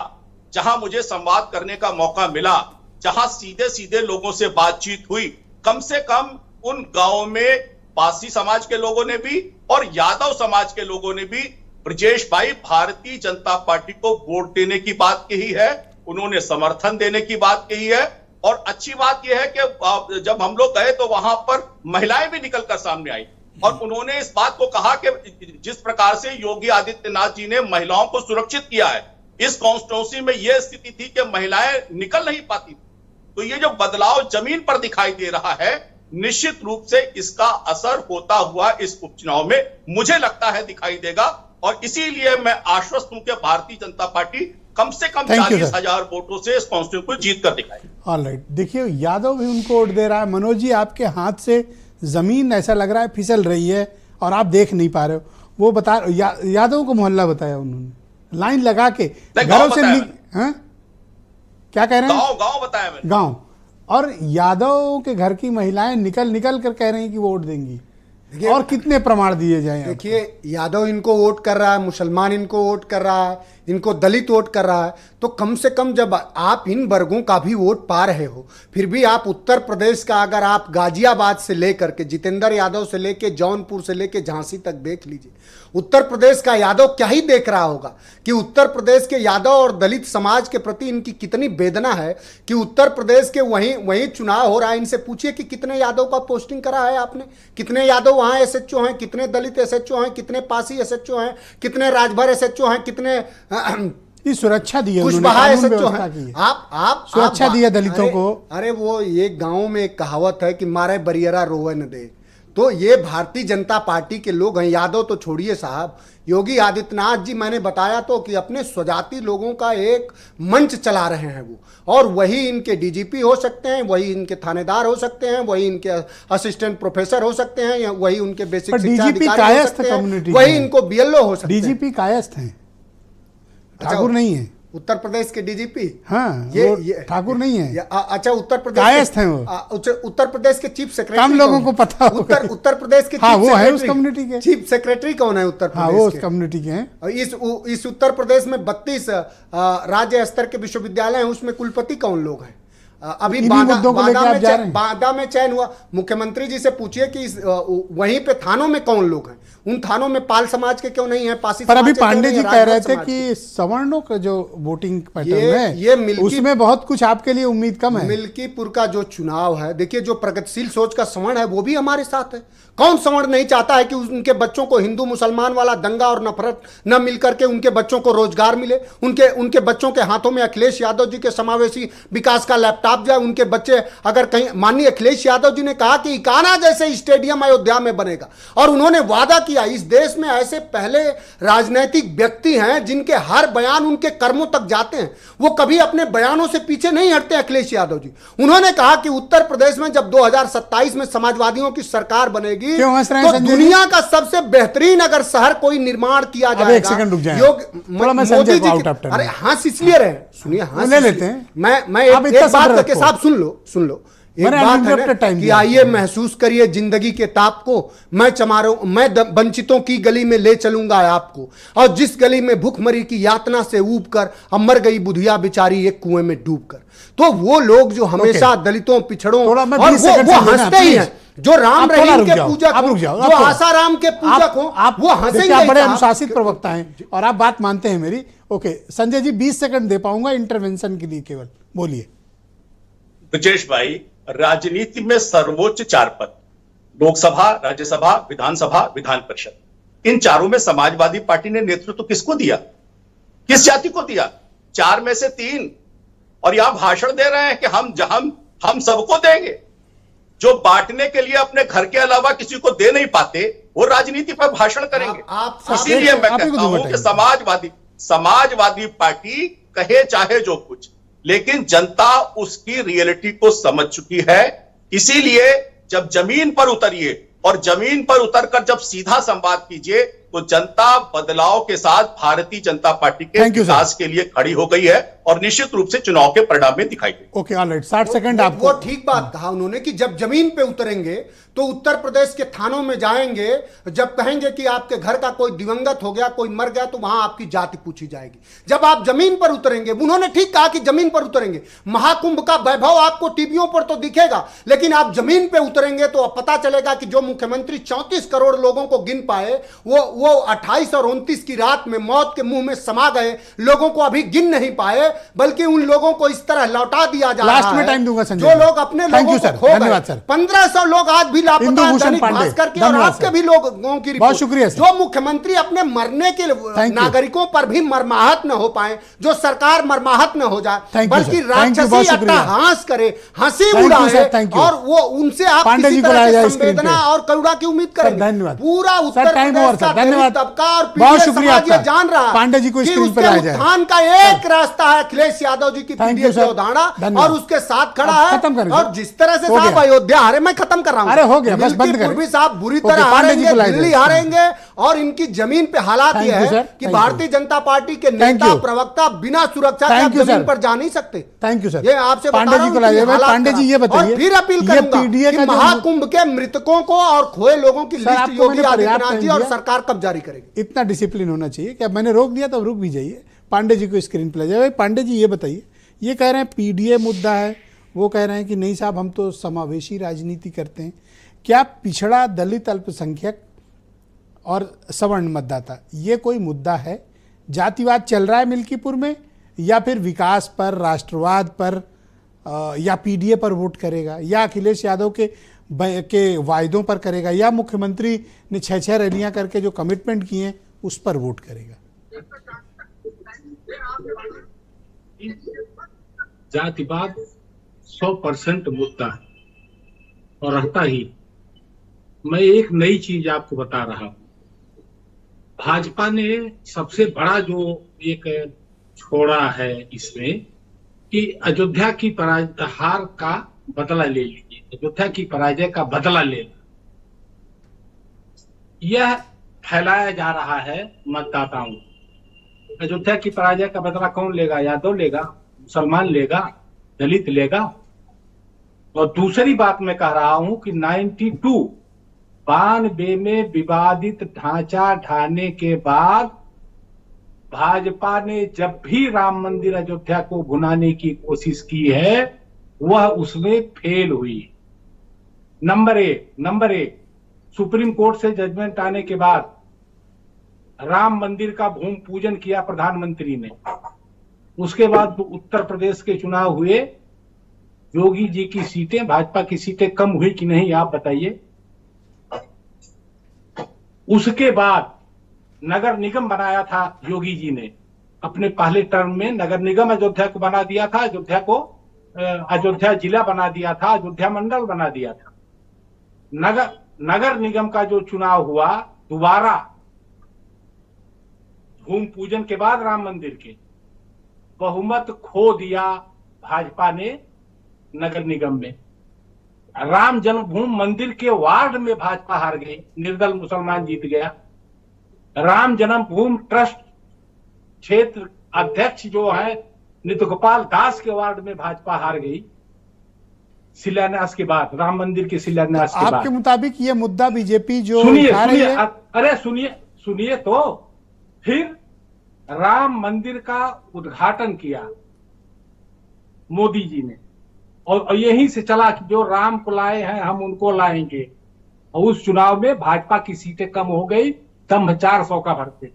जहां मुझे संवाद करने का मौका मिला, जहां सीधे सीधे लोगों से बातचीत हुई, कम से कम उन गांवों में पासी समाज के लोगों ने भी और यादव समाज के लोगों ने भी ब्रजेश भाई भारतीय जनता पार्टी को वोट देने की बात कही है, उन्होंने समर्थन देने की बात कही है। और अच्छी बात यह है कि जब हम लोग गए तो वहां पर महिलाएं भी निकलकर सामने आई और उन्होंने इस बात को कहा कि जिस प्रकार से योगी आदित्यनाथ जी ने महिलाओं को सुरक्षित किया है, इस कॉन्स्टिट्यूंसी में यह स्थिति थी कि महिलाएं निकल नहीं पाती। तो ये जो बदलाव जमीन पर दिखाई दे रहा है, निश्चित रूप से इसका असर होता हुआ इस उपचुनाव में मुझे लगता है दिखाई देगा। और इसीलिए मैं आश्वस्त हूं कि भारतीय जनता पार्टी कम से कम 40,000 वोटों से इस कॉन्स्टिट्यूंसी को जीत कर दिखाई। ऑलराइट, देखिए यादव भी उनको वोट दे रहा है। मनोज जी, आपके हाथ से जमीन ऐसा लग रहा है फिसल रही है और आप देख नहीं पा रहे हो। वो बता यादव को मोहल्ला बताया उन्होंने, लाइन लगा के घरों से क्या कह रहे हैं? गांव बताया मैंने। गांव। और यादव के घर की महिलाएं निकल कर कह रही हैं कि वोट देंगी। और कितने प्रमाण दिए जाएं? देखिए, यादव इनको वोट कर रहा है, मुसलमान इनको वोट कर रहा है, इनको दलित वोट कर रहा है, तो कम से कम जब आप इन वर्गों का भी वोट पा रहे हो, फिर भी आप उत्तर प्रदेश का अगर आप गाजियाबाद से लेकर के जितेंद्र यादव से लेके जौनपुर से लेके झांसी तक देख लीजिए, उत्तर प्रदेश का यादव क्या ही देख रहा होगा कि उत्तर प्रदेश के यादव और दलित समाज के प्रति इनकी कितनी वेदना है कि उत्तर प्रदेश के वहीं चुनाव हो रहा है। इनसे पूछिए कि कितने यादव का पोस्टिंग करा है आपने, कितने यादव वहां एसएचओ हैं, कितने दलित एसएचओ हैं, कितने पासी एसएचओ हैं, कितने राजभर एसएचओ हैं, कितने ये सुरक्षा दी है, कुशवाहा एसएचओ हैं। आप सुरक्षा दी है दलितों को। अरे वो ये गांव में एक कहावत है कि मारे बरियरा रोवे न दे, तो ये भारतीय जनता पार्टी के लोग हैं। यादव तो छोड़िए साहब, योगी आदित्यनाथ जी मैंने बताया तो कि अपने स्वजाति लोगों का एक मंच चला रहे हैं वो, और वही इनके डीजीपी हो सकते हैं, वही इनके थानेदार हो सकते हैं, वही इनके असिस्टेंट प्रोफेसर हो सकते हैं, या वही उनके बेसिक शिक्षा अधिकारी हो सकते हैं, वही इनको बीएलओ हो सकते हैं। डीजीपी कायस्थ हैं, ठाकुर नहीं है। उत्तर प्रदेश के डीजीपी, हाँ, ये ठाकुर नहीं है। अच्छा, उत्तर प्रदेश कायस्थ हैं वो। उत्तर प्रदेश के चीफ सेक्रेटरी कम लोगों को पता होगा। उत्तर प्रदेश के हाँ, वो है उस कम्युनिटी के चीफ सेक्रेटरी कौन है उत्तर प्रदेश? हाँ, वो उस कम्युनिटी के हैं। इस उत्तर प्रदेश में 32 राज्य स्तर के विश्वविद्यालय हैं, उसमें कुलपति कौन लोग हैं? अभी बांदा में चयन हुआ। मुख्यमंत्री जी से पूछिए कि वहीं पे थानों में कौन लोग हैं, उन थानों में पाल समाज के क्यों नहीं है, पासी पर अभी पांडे जी कह रहे थे कि सवर्णों का जो वोटिंग पैटर्न है उसमें बहुत कुछ आपके लिए उम्मीद कम है। मिल्कीपुर का जो चुनाव है, देखिए जो प्रगतिशील सोच का सवर्ण है वो भी हमारे साथ है। कौन सवर्ण नहीं चाहता है कि उनके बच्चों को हिंदू मुसलमान वाला दंगा और नफरत न मिलकर के उनके बच्चों को रोजगार मिले, उनके बच्चों के हाथों में अखिलेश यादव जी के समावेशी विकास का लैपटॉप जाए, उनके बच्चे अगर कहीं, माननीय अखिलेश यादव जी ने कहा कि इकाना जैसे स्टेडियम अयोध्या में बनेगा, और उन्होंने वादा किया। इस देश में ऐसे पहले राजनीतिक व्यक्ति हैं जिनके हर बयान उनके कर्मों तक जाते हैं, वो कभी अपने बयानों से पीछे नहीं हटते। अखिलेश यादव जी, उन्होंने कहा कि उत्तर प्रदेश में जब 2027 में समाजवादियों की सरकार बनेगी तो दुनिया का सबसे बेहतरीन अगर शहर कोई निर्माण किया जाएगा। एक सेकंड रुक जाएं, मोदी जी, अरे हंस इसलिए रहे, सुनिए, हंस ले लेते हैं। मैं एक बात करके साहब सुन लो। एक बात है कि आइए महसूस करिए जिंदगी के ताप को, मैं वंचितों की गली में ले चलूंगा आपको, और जिस गली में भूखमरी की यातना से ऊब कर अब मर गई बुधिया बेचारी एक कुएं में डूब कर। तो वो लोग जो हमेशा दलितों पिछड़ों, और वो हंसते ही हैं, जो राम रहीम के पूजक हो, जो आसाराम के पूजक हो, वो हंसेंगे। आप बड़े अनुशासित प्रवक्ता हैं और आप बात मानते हैं मेरी। ओके संजय जी, 20 सेकंड दे पाऊंगा इंटरवेंशन के लिए, केवल बोलिए। ब्रजेश भाई, राजनीति में सर्वोच्च 4 पद, लोकसभा, राज्यसभा, विधानसभा, विधान परिषद, इन चारों में समाजवादी पार्टी ने नेतृत्व किसको दिया, किस जाति को दिया? 4 में से 3। और यहां भाषण दे रहे हैं कि हम सबको देंगे। जो बांटने के लिए अपने घर के अलावा किसी को दे नहीं पाते, वो राजनीति पर भाषण करेंगे। इसीलिए मैं कहता हूं कि समाजवादी पार्टी कहे चाहे जो कुछ, लेकिन जनता उसकी रियलिटी को समझ चुकी है। इसीलिए जब जमीन पर उतरिए, और जमीन पर उतरकर जब सीधा संवाद कीजिए, तो जनता बदलाव के साथ भारतीय जनता पार्टी के विकास के लिए खड़ी हो गई है, और निश्चित रूप से चुनाव के परिणाम में दिखाई देगी। ओके, ऑलराइट, 60 सेकंड आपको। वो ठीक बात कहा उन्होंने कि जब जमीन पे उतरेंगे तो उत्तर प्रदेश के थानों में जाएंगे, जब कहेंगे कि आपके घर का कोई दिवंगत हो गया, कोई मर गया, तो वहां आपकी जाति पूछी जाएगी। जब आप जमीन पर उतरेंगे, उन्होंने ठीक कहा कि जमीन पर उतरेंगे, महाकुंभ का वैभव आपको टीवियों पर तो दिखेगा, लेकिन आप जमीन पे उतरेंगे तो पता चलेगा कि जो मुख्यमंत्री 34 करोड़ लोगों को गिन पाए, वो 28 और 29 की रात में मौत के मुंह में समा गए लोगों को अभी गिन नहीं पाए, बल्कि उन लोगों को इस तरह लौटा दिया जा रहा है। लास्ट में टाइम दूंगा संजय, जो लोग अपने लोगों को खो गए। 1500 लोग आज भी लापता हैं, दैनिक भास्कर के और आपके भी लोगों की रिपोर्ट। बहुत शुक्रिया। जो मुख्यमंत्री अपने मरने के नागरिकों पर भी मरमाहत न हो पाए, जो सरकार मरमाहत न हो जाए, बल्कि राक्षसी अट्टहास करे, हंसी उड़ाए, और वो उनसे आप किसी तरह की संवेदना और करुणा की उम्मीद करेंगे। पूरा उत्तर प्रदेश का दलित तबका और पीड़ित समाज ये जान रहा है पांडे जी को कि उसके उत्थान का एक रास्ता है अखिलेश यादव जी की पीडीएफ से उदाहरण, और उसके साथ खड़ा है। और जिस तरह से साहब अयोध्या हारे, मैं खत्म कर रहा हूं, अरे हो गया, बस बंद कर। पूर्वी साहब बुरी तरह हारेंगे, दिल्ली हारेंगे, और इनकी जमीन पे हालात ये है कि भारतीय जनता पार्टी के नेता प्रवक्ता बिना सुरक्षा के जमीन पर जा नहीं सकते। Thank you sir. ये आपसे पांडे जी को लाइए। पांडे जी ये बताइए, और फिर अपील करूंगा कि महाकुंभ के मृतकों को और खोए लोगों की लिस्ट योगी आदित्यनाथ जी और सरकार कब जारी करेगी। इतना डिसिप्लिन होना चाहिए कि अब मैंने रोक दिया तो रुक भी जाइए। पांडे जी को स्क्रीन पे ले जाए। पांडे जी ये बताइए, ये कह रहे हैं पीडीए मुद्दा है, वो कह रहे हैं कि नहीं साहब हम तो समावेशी राजनीति करते हैं। क्या पिछड़ा, दलित, अल्पसंख्यक और सवर्ण मतदाता ये कोई मुद्दा है? जातिवाद चल रहा है मिल्कीपुर में, या फिर विकास पर, राष्ट्रवाद पर, या पीडीए पर वोट करेगा, या अखिलेश यादव के वायदों पर करेगा, या मुख्यमंत्री ने 6 रैलियां करके जो कमिटमेंट किए हैं उस पर वोट करेगा? जातिवाद 100% मुद्दा है और रहता ही। मैं एक नई चीज आपको बता रहा हूं। भाजपा ने सबसे बड़ा जो एक छोड़ा है इसमें कि अयोध्या की हार का बदला ले लीजिए, अयोध्या की पराजय का बदला लेना, यह फैलाया जा रहा है मतदाताओं को। अयोध्या की पराजय का बदला कौन लेगा? यादव लेगा, मुसलमान लेगा, दलित लेगा। और दूसरी बात मैं कह रहा हूं कि 92 में विवादित ढांचा ढाने के बाद भाजपा ने जब भी राम मंदिर अयोध्या को भुनाने की कोशिश की है वह उसमें फेल हुई। नंबर एक, सुप्रीम कोर्ट से जजमेंट आने के बाद राम मंदिर का भूमि पूजन किया प्रधानमंत्री ने। उसके बाद उत्तर प्रदेश के चुनाव हुए, योगी जी की सीटें, भाजपा की सीटें कम हुई कि नहीं आप बताइए। उसके बाद नगर निगम बनाया था योगी जी ने, अपने पहले टर्म में नगर निगम अयोध्या को बना दिया था, अयोध्या जिला बना दिया था, अयोध्या मंडल बना दिया था। नगर निगम का जो चुनाव हुआ दोबारा भूमि पूजन के बाद राम मंदिर के, बहुमत खो दिया भाजपा ने नगर निगम में। राम जन्मभूमि मंदिर के वार्ड में भाजपा हार गई, निर्दल मुसलमान जीत गया। राम जन्मभूमि ट्रस्ट क्षेत्र अध्यक्ष जो है नित्य गोपाल दास के वार्ड में भाजपा हार गई शिलान्यास के बाद, राम मंदिर के शिलान्यास के बाद। आपके मुताबिक ये मुद्दा बीजेपी जो सुनिए तो फिर राम मंदिर का उद्घाटन किया मोदी जी ने, और यहीं से चला कि जो राम को लाए हैं हम उनको लाएंगे। और उस चुनाव में भाजपा की सीटें कम हो गई, दम 400 का भरते।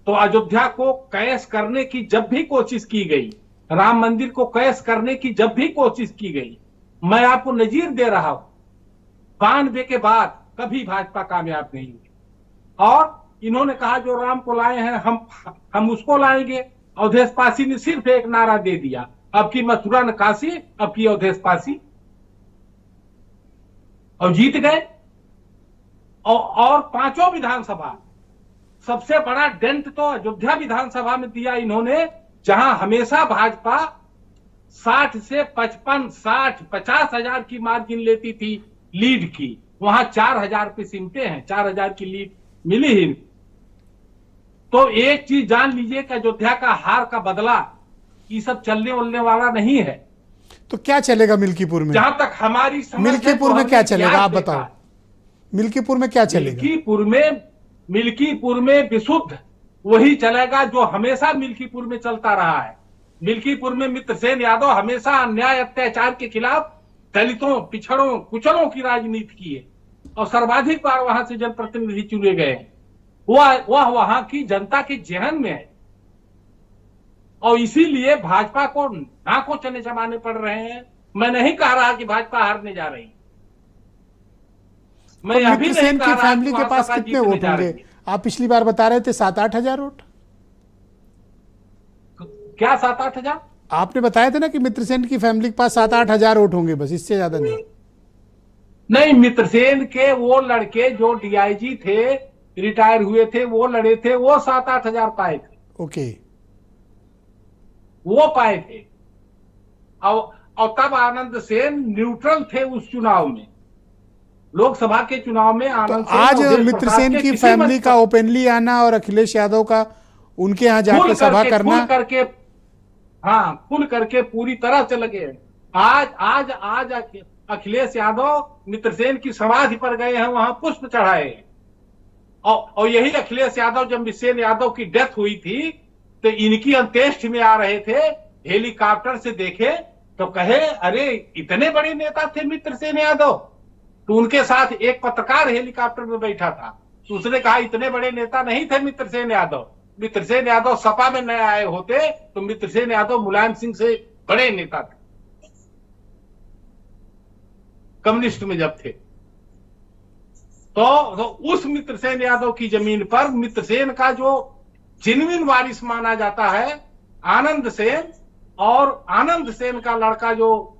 तो अयोध्या को कैश करने की जब भी कोशिश की गई, राम मंदिर को कैश करने की जब भी कोशिश की गई, मैं आपको नजीर दे रहा हूं, 92 के बाद कभी भाजपा कामयाब नहीं हुई। और इन्होंने कहा जो राम को लाए हैं हम उसको लाएंगे। अवधेश पासी ने सिर्फ एक नारा दे दिया, अब की मथुरा न काशी, अब की अवधेश पासी, और जीत गए। और पांचों विधानसभा, सबसे बड़ा डेंट तो अयोध्या विधानसभा में दिया इन्होंने, जहां हमेशा भाजपा 60 से 55, 60, 50 हजार की मार्जिन लेती थी लीड की, वहां 4000 पे सिमटे हैं, 4000 की लीड मिली ही। तो एक चीज जान लीजिए कि अयोध्या का हार का बदला ये सब चलने वलने वाला नहीं है। तो क्या चलेगा मिल्कीपुर में? जहां तक हमारी समझ मिल्कीपुर में क्या चलेगा आप बताओ? मिल्कीपुर में क्या चलेगा? मिल्कीपुर में विशुद्ध वही चलेगा जो हमेशा मिल्कीपुर में चलता रहा है। मिल्कीपुर में मित्रसेन यादव हमेशा अन्याय अत्याचार के खिलाफ दलितों, पिछड़ों, कुचलों की राजनीति की है और सर्वाधिक बार वहां से जनप्रतिनिधि चुने गए हैं। वह वहां की जनता के जहन में है और इसीलिए भाजपा को नाकों चने जमाने पड़ रहे हैं। मैं नहीं कह रहा कि भाजपा हारने जा रही, मैं अभी नहीं कह रहा फैमिली के पास कितने वोट होंगे? आप पिछली बार बता रहे थे 7-8 हजार वोट। क्या 7-8 हजार? आपने बताया था ना कि मित्रसेन की फैमिली के पास 7-8 हजार वोट होंगे, बस इससे ज्यादा नहीं। नहीं, मित्रसेन के वो लड़के जो डीआईजी थे, रिटायर हुए थे, वो लड़े थे, वो 7-8 हजार पाए थे। ओके, वो पाए थे। और तब आनंद सेन न्यूट्रल थे उस चुनाव में, लोकसभा के चुनाव में। आनंद तो आज मित्रसेन की फैमिली का ओपनली आना और अखिलेश यादव का उनके यहाँ जाकर सभा करना, खुल करके पूरी तरह से लगे। आज अखिलेश यादव मित्रसेन की समाधि पर गए हैं, वहां पुष्प चढ़ाए। और यही अखिलेश यादव, जब मित्रसेन यादव की डेथ हुई थी तो इनकी अंत्येष्टि में आ रहे थे, हेलीकॉप्टर से देखे तो कहे अरे इतने बड़े नेता थे मित्रसेन यादव। तो उनके साथ एक पत्रकार हेलीकॉप्टर में बैठा था, तो उसने कहा इतने बड़े नेता नहीं थे मित्रसेन यादव। मित्रसेन यादव सपा में नए आए होते तो मित्रसेन यादव मुलायम सिंह से बड़े नेता थे कम्युनिस्ट में जब थे। तो उस मित्रसेन यादव की जमीन पर मित्रसेन का जो जेन्युइन वारिस माना जाता है आनंद सेन, और आनंद सेन का लड़का जो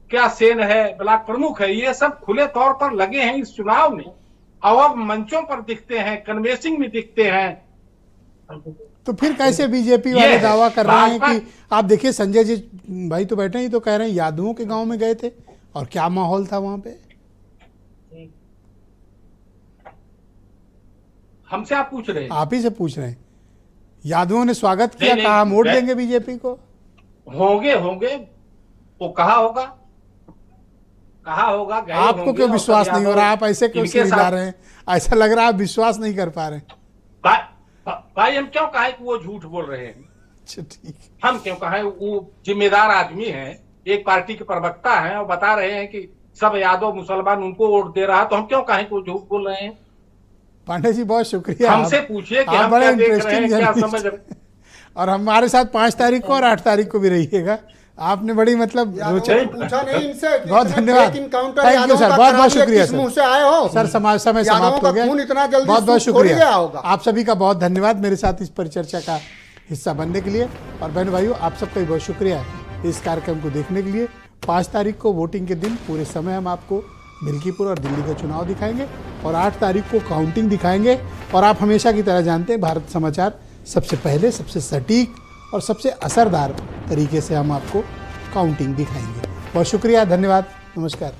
क्या सेन है, ब्लॉक प्रमुख है, ये सब खुले तौर पर लगे हैं इस चुनाव में और अब मंचों पर दिखते हैं, कन्वेंसिंग में दिखते हैं। तो फिर कैसे बीजेपी वाले दावा कर रहे हैं कि आप देखिए संजय जी भाई तो बैठे ही तो कह रहे हैं यादवों के गांव में गए थे और क्या माहौल था वहां पे। हमसे आप पूछ रहे हैं? आप ही से पूछ रहे हैं। यादवों ने स्वागत किया, नहीं, कहा हम वोट मैं- देंगे बीजेपी को। होंगे वो कहा होगा गए आपको होंगे क्यों और विश्वास सब नहीं हो यादव रहा? आप ऐसे क्यों इनके सिला साथ- रहे हैं? ऐसा लग रहा है आप विश्वास नहीं कर पा रहे हैं। भाई हम क्यों कहें कि वो झूठ बोल रहे हैं? अच्छा ठीक है। हम क्यों कहें? वो जिम्मेदार आदमी है, एक पार्टी के प्रवक्ता हैं और बता रहे हैं कि सब यादव मुसलमान उनको वोट दे रहा है, तो हम क्यों कहें कि वो झूठ बोल रहे हैं? पांडे जी बहुत शुक्रिया। हमसे आप- पूछिए कि आप हम बड़े क्या देख रहे इंटरेस्टिंग हैं, क्या जर्नलिस्ट समझ रहे हैं। हैं। और हमारे साथ 5 तारीख को और 8 तारीख को भी रहिएगा। आपने बड़ी मतलब यादवों रोचक- ने पूछा नहीं इनसे कि बहुत इतना धन्यवाद। फेक इनकाउंटर थैंक यू यादवों सर, का बहुत करा बहुत दिया, शुक्रिया किस सर। मुंह से आए हो सर समय यादवों समाप्त का हो गया। खून इतना जल्दी बहुत बहुत सूख थोड़ी शुक्रिया गया होगा। आप सभी का बहुत धन्यवाद मेरे साथ इस परिचर्चा का हिस्सा बनने के लिए। और बहन भाइयों आप सबका भी बहुत शुक्रिया है इस कार्यक्रम को देखने के लिए। 5 तारीख को वोटिंग के दिन पूरे समय हम आपको मिल्कीपुर और दिल्ली का चुनाव दिखाएंगे और 8 तारीख को काउंटिंग दिखाएंगे। और आप हमेशा की तरह जानते हैं भारत समाचार सबसे पहले, सबसे सटीक और सबसे असरदार तरीके से हम आपको काउंटिंग दिखाएंगे। बहुत शुक्रिया, धन्यवाद, नमस्कार।